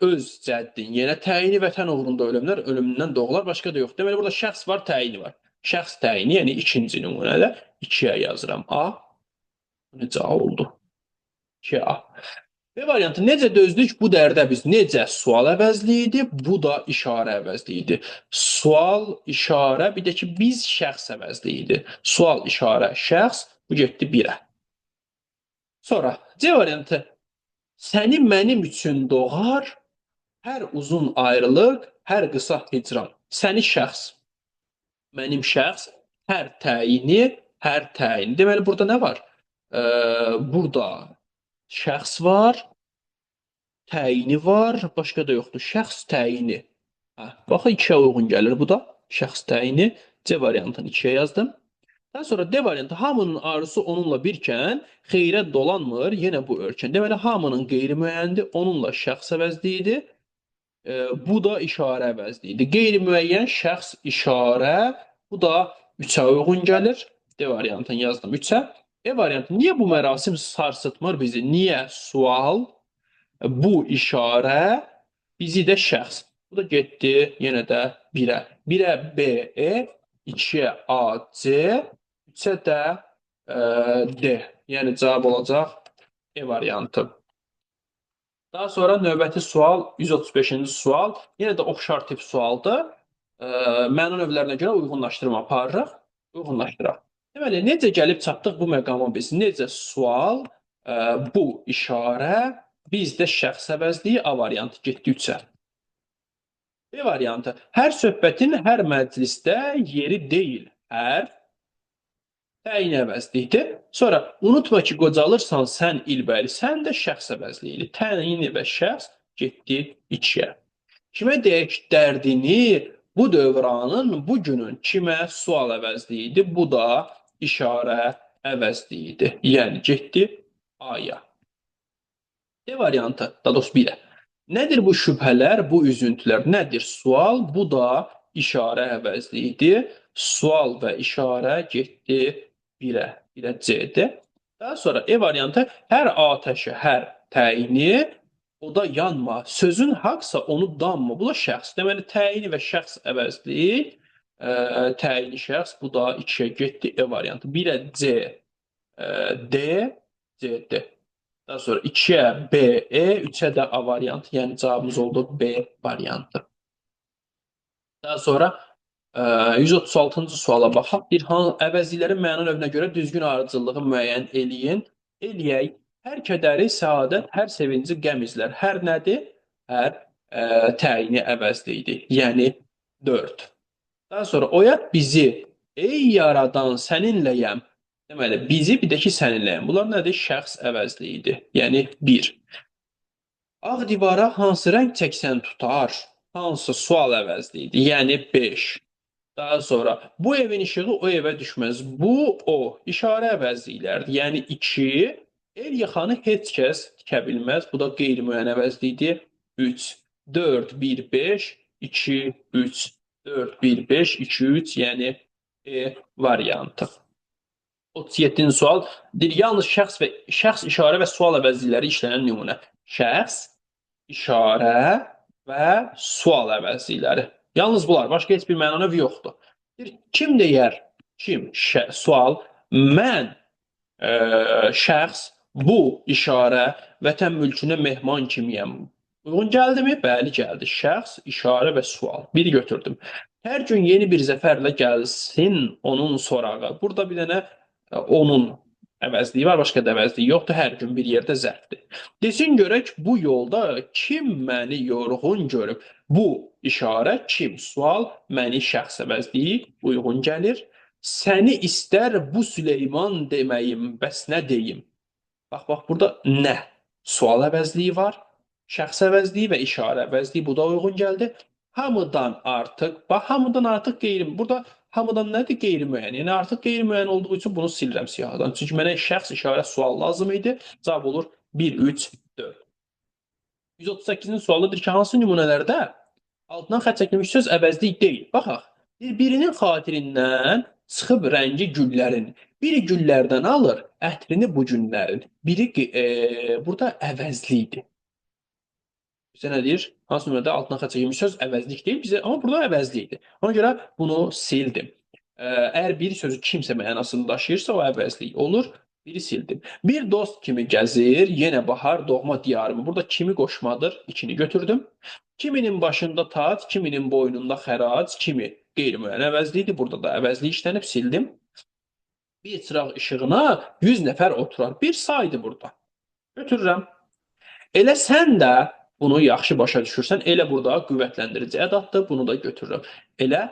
öz cəddin yenə təyini, vətən uğrunda ölənlər ölümündən doğular. Başqa da yox. Deməli, burada şəxs var, təyini var. Şəxs təyini, yəni ikinci nümunədə 2-yə yazıram. A. Necə A oldu? 2A. B variantı necə dözdük bu dərdə biz? Necə? Sual əvəzliyidir, bu da işarə əvəzliyidir. Sual, işarə, bir də ki, biz şəxs əvəzliyidir. Sual, işarə, şəxs, bu getdi 1-ə. Sonra C variantı səni mənim üçün doğar, hər uzun ayrılıq, hər qısa hicran. Səni şəxs, mənim şəxs, hər təyini, hər təyini. Deməli, burada nə var? Burada şəxs var, təyini var, başqa da yoxdur. Şəxs təyini. Baxın, 2-yə uyğun gəlir bu da. Şəxs təyini. C variantını 2-yə yazdım. Daha sonra D variantı hamının arzusu onunla birkən xeyrə dolanmır, yenə bu ölkən. Deməli, hamının qeyri-müəyyəndir, onunla şəxs əvəzliyidir. Bu da işarə əvəzliyidir. Qeyri-müəyyən şəxs işarə, bu da 3-ə uyğun gəlir. D variantını yazdım 3-ə. E variantı, niyə bu mərasim sarsıtmır bizi? Niyə? Sual, bu işarə, bizi də şəxs. Bu da getdi yenə də 1-ə. 1-ə B-E, 2-yə A-C, 3-ə də D. Yəni cavab olacaq E variantı. Daha sonra növbəti sual, 135-ci sual. Yenə də oxşar tip sualdır. Məna növlərinə görə uyğunlaşdırma aparırıq. Uyğunlaşdıraq. Deməli, necə gəlib çatdıq bu məqama biz? Necə? Sual, bu işarə, bizdə şəxs əvəzliyi, A variantı getdi 3-ə. B variantı, hər söhbətin hər məclisdə yeri deyil. Hər Təyin əvəzliyidir. Sonra unutma ki, qocalırsan sən ilbəli, sən də şəxs əvəzliyidir. Təyin və şəxs getdi 2-yə. Kimə deyək dərdini bu dövranın, bu günün kimə sual əvəzliyidir. Bu da işarə əvəzliyidir. Yəni getdi A-ya. D variantı, daha doğrusu 1-ə. Nədir bu şübhələr, bu üzüntülər? Nədir? Sual, bu da işarə əvəzliyidir. Sual və işarə getdi 1-ə, 1-ə C-dir. Daha sonra E variantı, hər atəşi, hər təyini, o da yanma. Sözün haqsa onu danma. Bu da şəxs. Deməli, təyini və şəxs əvəzliyi, təyini şəxs, bu da 2-yə getdi E variantı. 1-ə C, D, C-dir. Daha sonra 2'ye B, E, 3'e de A variantı. Yani cevabımız oldu B variantı. Daha sonra 136-cı suala baxaq. Bir əvəzliklərin məna növünə görə düzgün ardıcıllığı müəyyən eləyin. Eləyək. Hər kədəri səadət, hər sevinci qəm izlər. Hər nədir? Hər təyini əvəzliyidir. Yəni 4. Daha sonra oyat bizi. Ey yaradan səninləyəm. Deməli, bizi bir də ki səninləyəm. Bunlar nədir? Şəxs əvəzliyidir. Yəni 1. Ağ divara hansı rəng çəksən tutar? Hansı sual əvəzliyidir? Yəni 5. Daha sonra bu evin işığı o evə düşməz. Bu o işarə əvəzliklərdir. Yəni 2. El yaxanı heç kəs tikə bilməz. Bu da qeyri-müəyyən əvəzliyidir. 3. 4, 1, 5, 2, 3. 4, 1, 5, 2, 3. Yəni E variantı. 37-ci sual. Yalnız şəxs, işarə və sual əvəzlikləri işlənən nümunə. Şəxs, işarə və sual əvəzlikləri. Yalnız bunlar, başqa heç bir məna növ yoxdur. Kim deyər? Kim? Sual. Mən, şəxs, bu işarə vətən mülkünə mehman kimiyəm. Uyğun gəldimi? Bəli, gəldi. Şəxs, işarə və sual. Biri götürdüm. Hər gün yeni bir zəfərlə gəlsin onun sorağı. Burada bir dənə onun əvəzliyi var, başqa da əvəzliyi yoxdur. Hər gün bir yerdə zərfdir. Desin görək bu yolda kim məni yorğun görüb? Bu işarə kim? Sual, məni şəxs əvəzliyi uyğun gəlir. Səni istər bu Süleyman deməyim, bəs nə deyim? Bax, burada nə? Sual əvəzliyi var. Şəxs əvəzliyi və işarə əvəzliyi, bu da uyğun gəldi. Hamıdan artıq, bax, hamıdan artıq burada hamıdan nədir? Qeyri-müəyyən. Yəni artıq qeyri-müəyyən olduğu üçün bunu silirəm siyahıdan. Çünki mənə şəxs, işarə, sual lazım idi. Cavab olur 1, 3, 4. 138-ci sualıdır ki, hansı nümunələrdə altından xətt çəkilmiş söz əvəzlik deyil? Baxaq, birinin xatirindən çıxıb rəngi güllərin. Biri güllərdən alır, ətrini bu günlərin. Biri burada əvəzlikdir. Bizə nə deyir? Hansı nümunədə altından xətt çəkilmiş söz əvəzlik deyil, bizə, amma burada əvəzlikdir. Ona görə bunu sildim. Əgər bir sözü kimsə mənasını daşıyırsa, o əvəzlik olur. Biri sildim. Bir dost kimi gəzir, yenə bahar doğma diyarımı. Burada kimi qoşmadır, ikini götürdüm. Kiminin başında tac, kiminin boynunda xərac, kimi qeyri-müəyyən əvəzlikdir. Burada da əvəzlik işlənib, sildim. Bir çıraq işığına 100 nəfər oturar. Bir saydı burada. Götürürəm. Elə sən də bunu yaxşı başa düşürsən, elə burada qüvvətləndirici ədatdır, bunu da götürürəm. Elə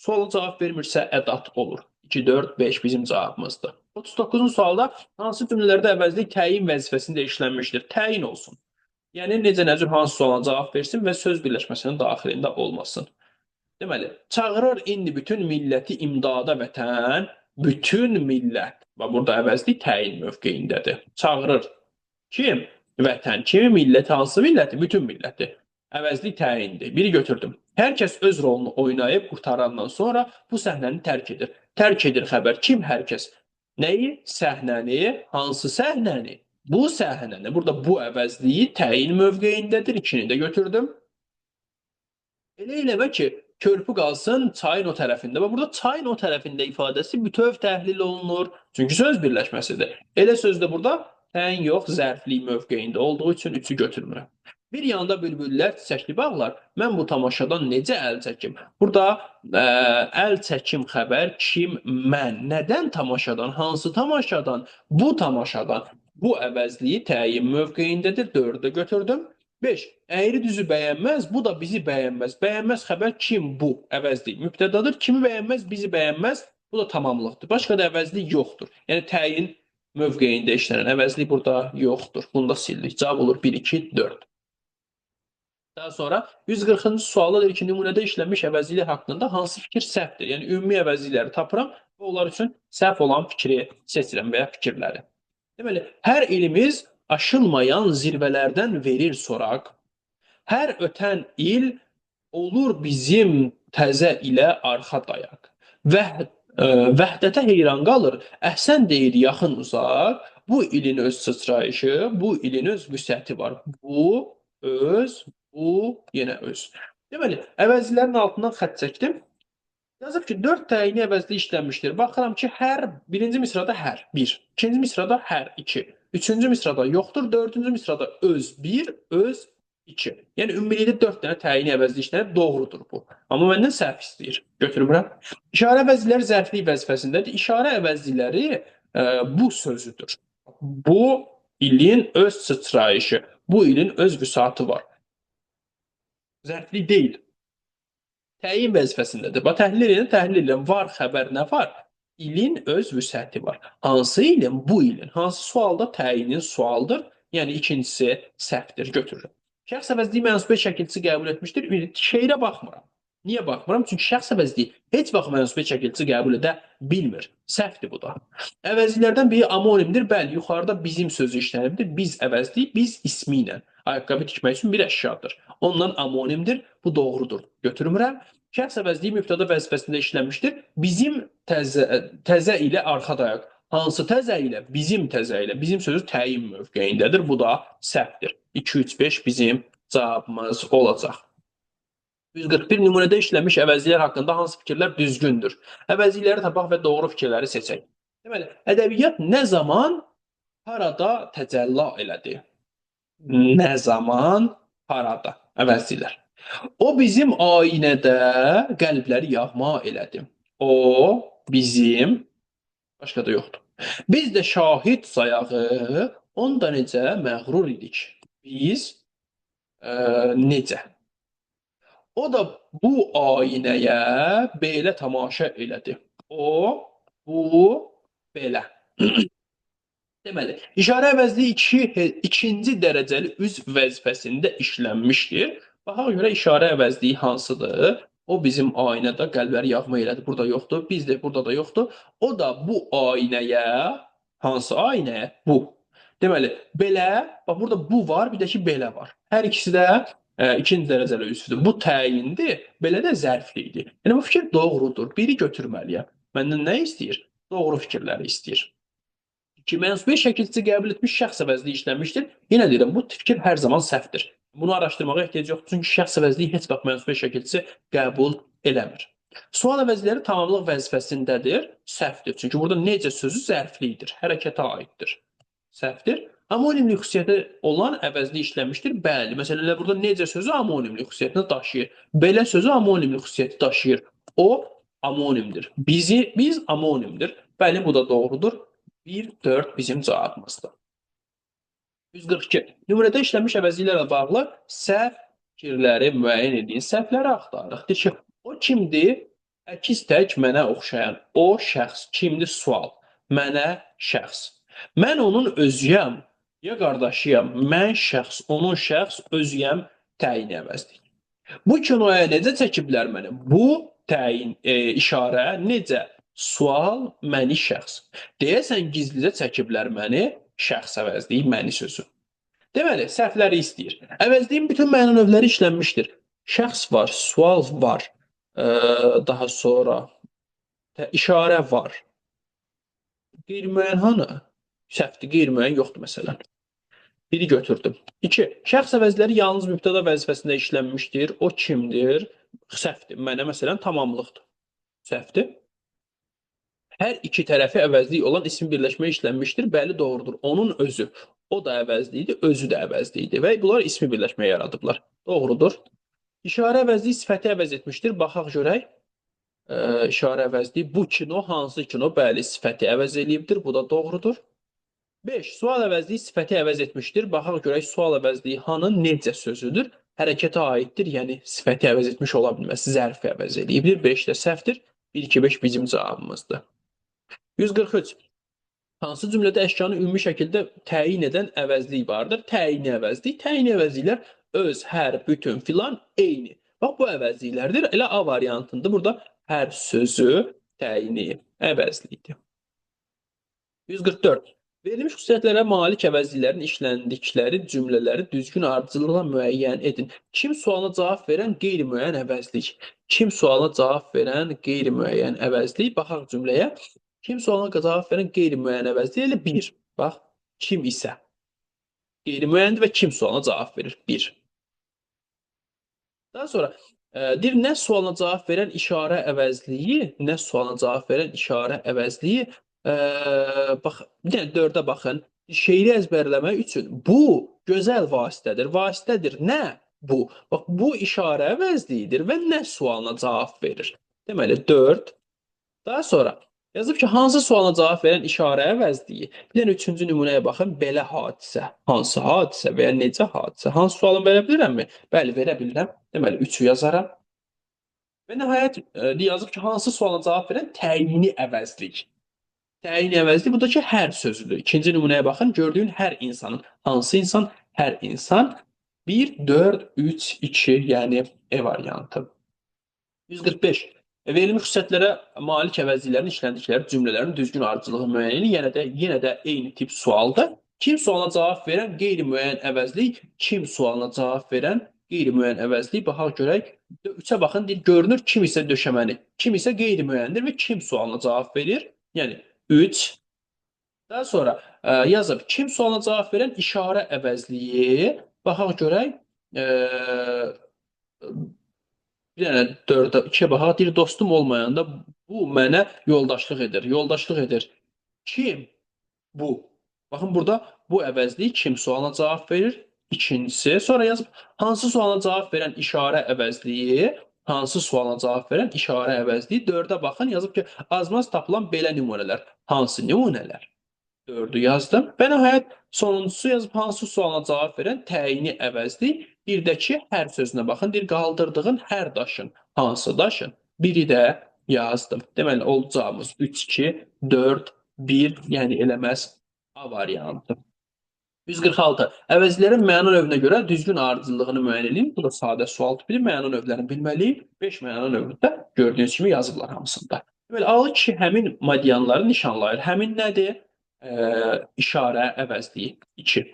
suala cavab vermirsə ədat olur. 2, 4, 5 bizim cavabımızdır. 39-cu sualda hansı cümlələrdə əvəzlik təyin vəzifəsində işlənmişdir? Təyin olsun. Yəni necə nəcür hansı suala cavab versin və söz birləşməsinin daxilində olmasın. Deməli, çağırır indi bütün milləti imdada vətən, bütün millət. Və burada əvəzlik təyin mövqeyindədir. Çağırır. Kim? Vətən. Kimi? Millət. Hansı milləti? Bütün milləti. Əvəzlik təyindir. Biri götürdüm. Hər kəs öz rolunu oynayıb qurtarandan sonra bu səhnəni tərk edir. Tərk edir xəbər. Kim hər kəs? Nəyi? Səhnəni. Hansı səhnəni? Bu səhnəni. Burada bu əvəzliyi təyin mövqeyindədir. İkini də götürdüm. Elə eləmə ki, körpü qalsın çayın o tərəfində. Və burada çayın o tərəfində ifadəsi bütöv təhlil olunur. Çünki söz birləşməsidir. Elə sözdə burada təyin yox, zərflik mövqeyində olduğu üçün 3-ü götürmürəm. Bir yanda bülbüllər, çiçəkli bağlar. Mən bu tamaşadan necə əl çəkim? Burada əl çəkim xəbər kim? Mən. Nədən tamaşadan? Hansı tamaşadan? Bu tamaşadan. Bu əvəzliyi təyin mövqeyindədir. 4-ü götürdüm. 5. Əyri düzü bəyənməz, bu da bizi bəyənməz. Bəyənməz xəbər kim? Bu əvəzlik mübtədadır. Kimi bəyənməz? Bizi bəyənməz. Bu da tamamlıqdır. Başqa da əvəzlik yoxdur. Yəni təyin mövqeyində işlənən əvəzlik burada yoxdur. Bunu da sildik. Cavab olur 1, 2, 4. Daha sonra 140-cı sualda deyir ki, nümunədə işlənmiş əvəzliklər haqqında hansı fikir səhvdir? Yəni ümumi əvəzlikləri tapıram və onlar üçün səhv olan fikri seçirəm və ya fikirləri. Deməli, hər ilimiz aşılmayan zirvələrdən verir soraq. Hər ötən il olur bizim təzə ilə arxa dayaq. Vəhdətə heyran qalır, əhsən deyir yaxın uzaq. Bu ilin öz sıçrayışı, bu ilin öz vüsəti var. Bu, yenə öz. Deməli, əvəzlərin altından xətt çəkdim. Yazıb ki, 4 təyini əvəzli işlənmişdir. Baxıram ki, birinci misrada hər 1, ikinci misrada hər 2, üçüncü misrada yoxdur, dördüncü misrada öz 1, öz 2. Yəni ümumilikdə 4 dənə təyini əvəzli işlənib, doğrudur bu. Amma məndən səhv istəyir. Götürmürəm. İşarə əvəzliləri zərflik vəzifəsindədir. İşarə əvəzliləri bu sözüdür. Bu ilin öz sıçrayışı, bu ilin öz vüsatı var. Zərflik deyil. Təyin vəzifəsindədir. Bax, təhlil edən var xəbər nə var? İlin öz vüsəti var. Hansı ilin? Bu ilin. Hansı sualda təyinin sualdır? Yəni ikincisi səhvdir, götürürəm. Şəxs əvəzliyi mənsubiyyə şəkilçisi qəbul etmişdir. Şeirə baxmıram. Niyə baxmıram? Çünki şəxs əvəzliyi heç vaxt mənsubiyyə şəkilçisi qəbul edə bilmir. Səhvdir bu da. Əvəzliklərdən biri amonimdir. Bəli, yuxarıda bizim sözü işlənibdir. Biz əvəzliyi, biz ismi ilə. Ayaqqabı tikmək üçün bir əşyadır. Ondan amonimdir. Bu doğrudur. Götürmürəm. Şəxs əvəzliyi mübtəda vəzifəsində işlənmişdir. Bizim təzə ilə arxa dayaq. Hansı təzə ilə? Bizim təzə ilə. Bizim sözü təyin mövqeyindədir. Bu da səhvdir. 2, 3, 5 bizim cavabımız olacaq. 141 nümunədə işlənmiş əvəzliklər haqqında hansı fikirlər düzgündür? Əvəzlikləri tapaq və doğru fikirləri seçək. Deməli, ədəbiyyat nə zaman, harada təcəllə elədi? Nə zaman, harada? Əvəzliklər. O bizim aynədə qəlbləri yağma elədi. O bizim, başqa da yoxdur. Biz də şahid sayağı, onda necə məğrur idik. Biz necə? O da bu aynəyə belə tamaşa elədi. O, bu, belə. Deməli, işarə əvəzliyi ikinci dərəcəli üzv vəzifəsində işlənmişdir. Baxaq görə işarə əvəzliyi hansıdır? O bizim aynədə qəlbləri yağma elədi. Burada yoxdur. Bizdə burada da yoxdur. O da bu aynəyə, hansı aynəyə? Bu. Deməli, belə, bax burada bu var, bir də ki belə var. Hər ikisi də ikinci dərəcəli üzvdür. Bu təyindir, belə də zərflidir. Yəni bu fikir doğrudur. Biri götürməliyəm. Məndən nə istəyir? Doğru fikirləri istəyir. Ki, mənsubiyyə şəkilçisi qəbul etmiş şəxs əvəzliyi işlənmişdir. Yenə deyirəm, bu fikir hər zaman səhvdir. Bunu araşdırmağa ehtiyac yoxdur, çünki şəxs əvəzliyi heç vaxt mənsubiyyə şəkilçisi qəbul eləmir. Sual əvəzlikləri tamamlıq vəzifəsindədir, səhvdir. Çünki burada necə sözü zərflidir, hərəkətə aiddir. Səhvdir. Amonimli xüsusiyyəti olan əvəzlik işlənmişdir. Bəli, məsələn, burada necə sözü amonimli xüsusiyyətini daşıyır. Belə sözü amonimli xüsusiyyəti daşıyır. O amonimdir. Biz amonimdir. Bəli, bu da doğrudur. 1, 4 bizim cavabımızdır. 142. Nümunədə işlənmiş əvəzliklərlə bağlı səhv fikirləri müəyyən edin. Səhvləri axtarırıq. Deyir ki, o kimdir? Əkiz tək mənə oxşayan. O şəxs kimdir? Sual. Mənə şəxs. Mən onun özüyəm, ya qardaşıyam. Mən şəxs, onun şəxs, özüyəm təyin əvəzlik. Bu kinoya necə çəkiblər məni? Bu təyin işarə necə? Sual, məni şəxs. Deyəsən gizlicə çəkiblər məni, şəxs əvəzliyi, məni sözü. Deməli, səhvləri istəyir. Əvəzliyin bütün məna növləri işlənmişdir. Şəxs var, sual var, daha sonra işarə var. Qeyri-müəyyən hanı? Səhvdir, qeyri-müəyyən yoxdur məsələn. Biri götürdüm. 2. Şəxs əvəzləri yalnız mübtəda vəzifəsində işlənmişdir. O kimdir? Səhvdir. Mənə məsələn tamamlıqdır. Səhvdir. Hər iki tərəfi əvəzlik olan ismi birləşmə işlənmişdir. Bəli, doğrudur. Onun özü. O da əvəzlikdir, özü də əvəzlikdir. Və bunlar ismi birləşmə yaradıblar. Doğrudur. İşarə əvəzliyi sifəti əvəz etmişdir. Baxaq görək. İşarə əvəzliyi bu kino hansı kino? Bəli, sifəti əvəz eləyibdir. Bu da doğrudur. 5. Sual əvəzliyi sifəti əvəz etmişdir. Baxaq görək sual əvəzliyi hanı necə sözüdür? Hərəkətə aiddir, yəni sifəti əvəz etmiş ola bilməz. Zərfi əvəz eləyibdir. 5 də səhvdir. 1, 2, 5 bizim cavabımızdır. 143. Hansı cümlədə əşyanı ümumi şəkildə təyin edən əvəzlik vardır? Təyini əvəzlik. Təyini əvəzliklər öz, hər, bütün, filan, eyni. Bax, bu əvəzliklərdir. Elə A variantında burada hər sözü təyini əvəzlikdir. 144. Verilmiş xüsusiyyətlərə malik əvəzliklərin işləndikləri cümlələri düzgün ardıcılıqla müəyyən edin. Kim sualına cavab verən qeyri-müəyyən əvəzlik? Kim sualına cavab verən qeyri-müəyyən əvəzlik? Baxaq cümləyə. Kim sualına cavab verən qeyri-müəyyən əvəzlik elə 1. Bax, kim isə. Qeyri-müəyyəndir və kim sualına cavab verir? 1. Daha sonra deyir, nə sualına cavab verən işarə əvəzliyi, nə sualına cavab verən işarə əvəzliyi, bax, bir dənə 4-ə baxın. Şeiri əzbərləmək üçün bu gözəl vasitədir. Vasitədir nə? Bu. Bax, bu işarə əvəzliyidir və nə sualına cavab verir. Deməli, 4. Daha sonra yazıb ki, hansı sualına cavab verən işarə əvəzliyi? Bir dənə 3-cü nümunəyə baxın. Belə hadisə. Hansı hadisə və ya necə hadisə? Hansı sualını verə bilirəmmi? Bəli, verə bilirəm. Deməli, 3-ü yazaram. Və nəhayət yazıb ki, hansı sualına cavab verən təyini əvəzlik. Təyini əvəzlik buradakı hər sözüdür. İkinci nümunəyə baxın. Gördüyün hər insanın. Hansı insan? Hər insan. 1, 4, 3, 2, yəni E variantı. 145. Verilmiş xüsusiyyətlərə malik əvəzliklərin işləndikləri cümlələrin düzgün ardıcılığı müəyyəni yenə də eyni tip sualdır. Kim sualına cavab verən qeyri-müəyyən əvəzlik, kim sualına cavab verən qeyri-müəyyən əvəzlik. Baxaq görək. 3-ə baxın, deyir, görünür kim isə döşəməni, kim isə qeyri-müəyyəndir və kim sualına cavab verir. Yəni 3. Daha sonra yazıb kim sualına cavab verən işarə əvəzliyi. Baxaq görək. Bir dənə 4-ə, 2-yə baxaq. Deyir, dostum olmayanda bu mənə yoldaşlıq edir. Yoldaşlıq edir. Kim? Bu. Baxın, burada bu əvəzlik kim sualına cavab verir? İkincisi. Sonra yazıb, hansı sualına cavab verən işarə əvəzliyi? Hansı sualına cavab verən işarə əvəzliyi? 4-ə baxın, yazıb ki, azmaz tapılan belə nümunələr. Hansı nümunələr? 4-ü yazdım. Və nəhayət sonuncusu yazıb, hansı sualına cavab verən təyini əvəzlik? Birdəki hər sözünə baxın. Deyir, qaldırdığın hər daşın. Hansı daşın? Biri də yazdım. Deməli, olacağımız 3, 2, 4, 1, yəni eləməz A variantı. 146. Əvəzlərin məna növünə görə düzgün ardıcıllığını müəyyən edin. Bu da sadə sual tipidir. Məna növlərini bilməliyik. 5 məna növündə gördüyünüz kimi yazıblar hamısında. Deməli, A kişi həmin madyanları nişanlayır. Həmin nədir? İşarə əvəzliyi 2.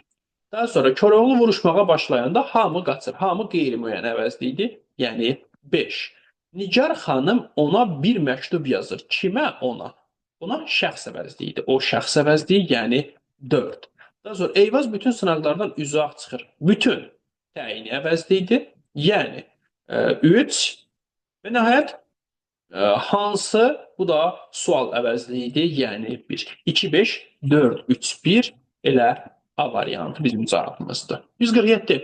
Daha sonra Koroğlu vuruşmağa başlayanda hamı qaçır. Hamı qeyri-müəyyən əvəzliyidir. Yəni 5. Nigar xanım ona bir məktub yazır. Kimə ona? Ona şəxs əvəzliyidir. O şəxs əvəzliyi, yəni 4. Daha sonra Eyvaz bütün sınaqlardan uzaq çıxır. Bütün təyini əvəzliyidir. Yəni 3. Və nəhayət hansı? Bu da sual əvəzliyidir. Yəni 1. 2, 5, 4, 3, 1 elə A variantı bizim cavabımızdır. 147.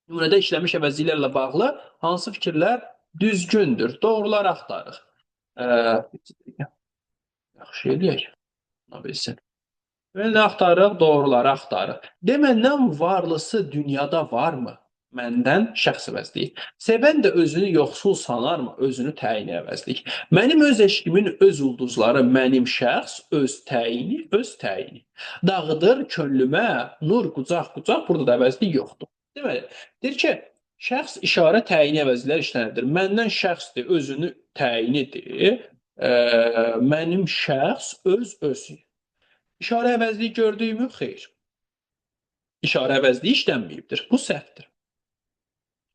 Nümunədə işləmiş əvəzliklərlə bağlı hansı fikirlər düzgündür? Doğruları axtarıq. Yaxşı eləyək. Ona bilsin. Və nə axtarıq? Doğruları axtarıq. Deməndən varlısı dünyada varmı? Məndən şəxs əvəzliyi. Sevən də özünü yoxsul sanarmı? Özünü təyini əvəzlik. Mənim öz eşqimin öz ulduzları, mənim şəxs öz təyini, öz təyini. Dağıdır könlümə nur qucaq-qucaq, burada da əvəzlik yoxdur. Deməli, deyir ki, şəxs işarə təyini əvəzliklər işlənir. Məndən şəxsdir, özünü təyinidir. Mənim şəxs öz. İşarə əvəzliyi gördüyümü? Xeyr. İşarə əvəzliyi işlənməyibdir. Bu səhvdir.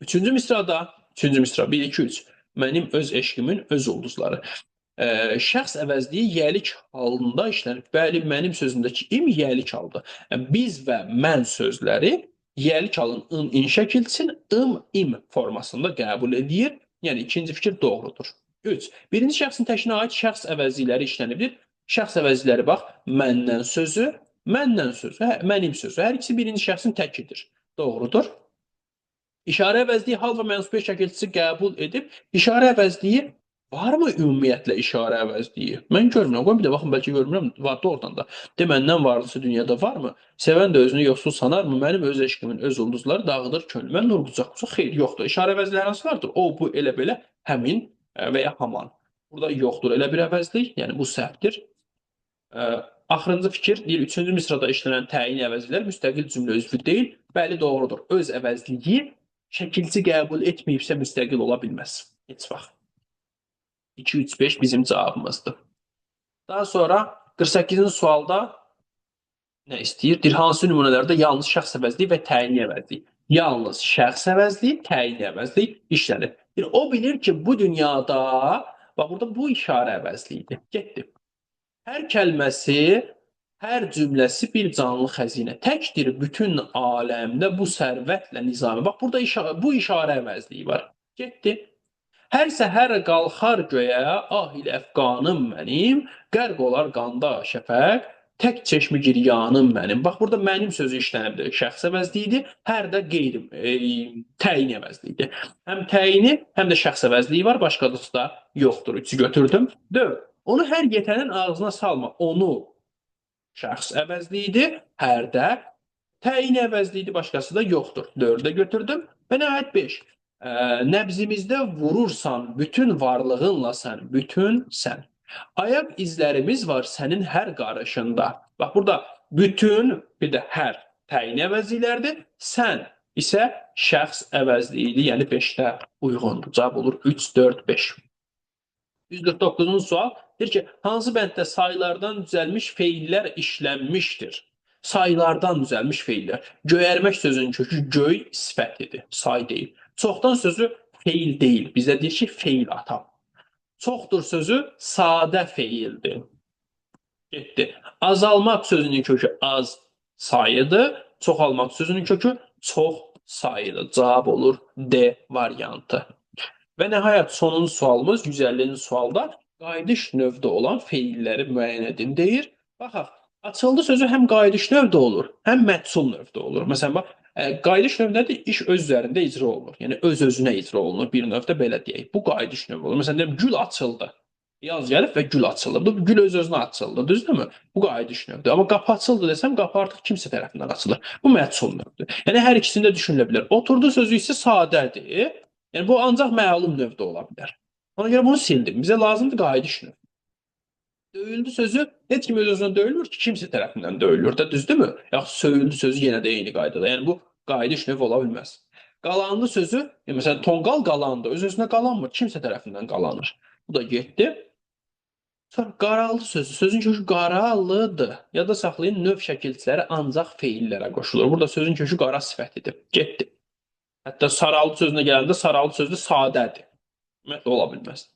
Üçüncü misrada, 1, 2, 3. Mənim öz eşqimin öz ulduzları. Şəxs əvəzliyi yəlik halında işlənir. Bəli, mənim sözümdəki im yəlik halda. Biz və mən sözləri yəlik halın in şəkilçin im formasında qəbul edir. Yəni, ikinci fikir doğrudur. 3. Birinci şəxsin təşkinə aid şəxs əvəzlikləri işlənilir. Şəxs əvəzlikləri bax, məndən sözü, mənim sözü. Hər ikisi birinci şəxsin təkidir. Doğrudur. İşarə əvəzliyi hal və mənsubiyyət şəkilçisi qəbul edib, işarə əvəzliyi varmı ümumiyyətlə işarə əvəzliyi? Mən görmürəm. Qoy bir də baxın, bəlkə görmürəm. Var da oradan da. Məndən varlısı dünyada varmı? Sevən də özünü yoxsul sanarmı? Mənim öz eşqimin öz ulduzları dağıdır könlümə nur qucaq-qucaq. Xeyr, yoxdur. İşarə əvəzliyi hansılardır? O, bu, elə belə, həmin və ya haman. Burada yoxdur elə bir əvəzlik, yəni bu səhvdir. Axırıncı fikir deyir, üçüncü misrada işlənən təyin əvəzlər müstəqil cümlə üzvü deyil. Bəli, doğrudur. Öz əvəzliyi şəkilçi qəbul etməyibsə müstəqil ola bilməz. Heç vaxt. 2, 3, 5 bizim cavabımızdır. Daha sonra 48-ci sualda nə istəyir? Deyir, hansı nümunələrdə yalnız şəxs əvəzliyi və təyini əvəzliyi? Yalnız şəxs əvəzliyi, təyini əvəzliyi işlənir. Deyir, o bilir ki, bu dünyada, bax burada bu işarə əvəzliyidir. Getdi. Hər kəlməsi, hər cümləsi bir canlı xəzinə. Təkdir bütün aləmdə bu sərvətlə nizami. Bax, burada bu işarə əvəzliyi var. Getdi. Hər səhər qalxar göyə, ah ilə əfqanım mənim, qərq olar qanda şəfəq, tək çeşmi giryanım mənim. Bax, burada mənim sözü işlənibdir. Şəxs əvəzliyidir, hər də təyin əvəzliyidir. Həm təyini, həm də şəxs əvəzliyi var, başqası da yoxdur. Üçü götürdüm. 4. Onu hər yetənin ağzına salma. Onu şəxs əvəzliyidir, hər də təyin əvəzliyidir, başqası da yoxdur. 4-də götürdüm. Və nəhayət 5. Nəbzimizdə vurursan bütün varlığınla sən, bütün sən. Ayaq izlərimiz var sənin hər qarışında. Bax, burada bütün, bir də hər təyin əvəzliklərdir. Sən isə şəxs əvəzliyidir, yəni 5-də uyğundur. Cavab olur 3, 4, 5. 149-cu sual deyir ki, hansı bənddə saylardan düzəlmiş feillər işlənmişdir? Saylardan düzəlmiş feillər. Göyərmək sözünün kökü göy sifətidir, say deyil. Çoxdan sözü feil deyil. Bizə deyir ki, feil atam. Çoxdur sözü sadə feildir. Getdi. Azalmaq sözünün kökü az sayıdır. Çoxalmaq sözünün kökü çox sayıdır. Cavab olur D variantı. Və nəhayət sonuncu sualımız 150-ci sualda qayıdış növdə olan feilləri müəyyən edin deyir. Baxaq, açıldı sözü həm qayıdış növdə olur, həm məhsul növdə olur. Məsələn, bax, qayıdış növdədir, iş öz üzərində icra olunur. Yəni öz-özünə icra olunur bir növdə belə deyək. Bu qayıdış növü olur. Məsələn, deyim, gül açıldı. Yaz gəlib və gül açılır. Bu gül öz-özünə açıldı, düzdürmü? Bu qayıdış növüdür. Amma qapı açıldı desəm, qapı artıq kimsə tərəfindən açılır. Bu məhsul növüdür. Yəni hər ikisində düşünülə bilər. Oturdu sözü isə sadədir. Yəni bu ancaq məlum növdə ola bilər. Ona görə bunu sildim. Bizə lazımdır qayıdış növü. Döyüldü sözü heç kim öz-özünə döyülmür ki, kimsə tərəfindən döyülür də, düzdürmü? Yaxud söyüldü sözü yenə də eyni qaydada. Yəni bu qayıdış növü ola bilməz. Qalandı sözü, məsələn, tonqal qalandı, öz-özünə qalanmır, kimsə tərəfindən qalanır. Bu da getdi. Sonra qaraldı sözü, sözün kökü qaralıdır. Yada saxlayın, növ şəkilçiləri ancaq feillərə qoşulur. Burada sözün kökü qara sifətidir. Getdi. Hətta saraldı sözünə gələndə saraldı sözü sadədir. Ümumiyyətlə ola bilməz.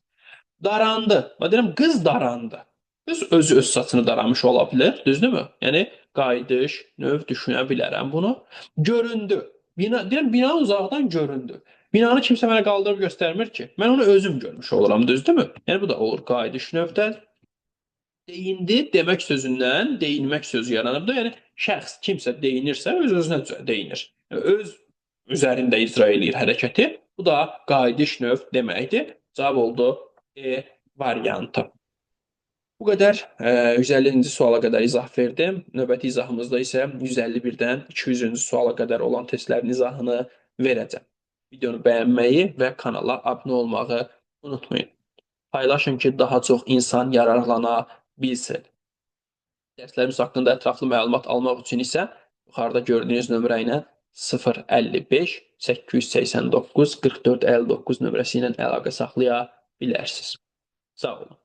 Darandı. Və deyirəm, qız darandı. Qız özü öz saçını daramış ola bilər, düzdürmü? Yəni qayıdış, növ düşünə bilərəm bunu. Göründü. Deyirəm, bina uzaqdan göründü. Binanı kimsə mənə qaldırıb göstərmir ki. Mən onu özüm görmüş oluram, düzdürmü? Yəni bu da olur qayıdış növdədir. Deyindi demək sözündən deyinmək sözü yaranıb da, yəni şəxs kimsə deyinirsə öz-özünə deyinir. Öz üzərində icra eləyir hərəkəti. Bu da qayıdış növ deməkdir. Cavab oldu E variantı. Bu qədər 150-ci suala qədər izah verdim. Növbəti izahımızda isə 151-dən 200-cü suala qədər olan testlərin izahını verəcəm. Videonu bəyənməyi və kanala abunə olmağı unutmayın. Paylaşın ki, daha çox insan yararlana bilsin. Dərslərimiz haqqında ətraflı məlumat almaq üçün isə yuxarıda gördüyünüz nömrə ilə 055 889 44 59 nömrəsi ilə əlaqə saxlaya bilərsiniz. Sağ olun.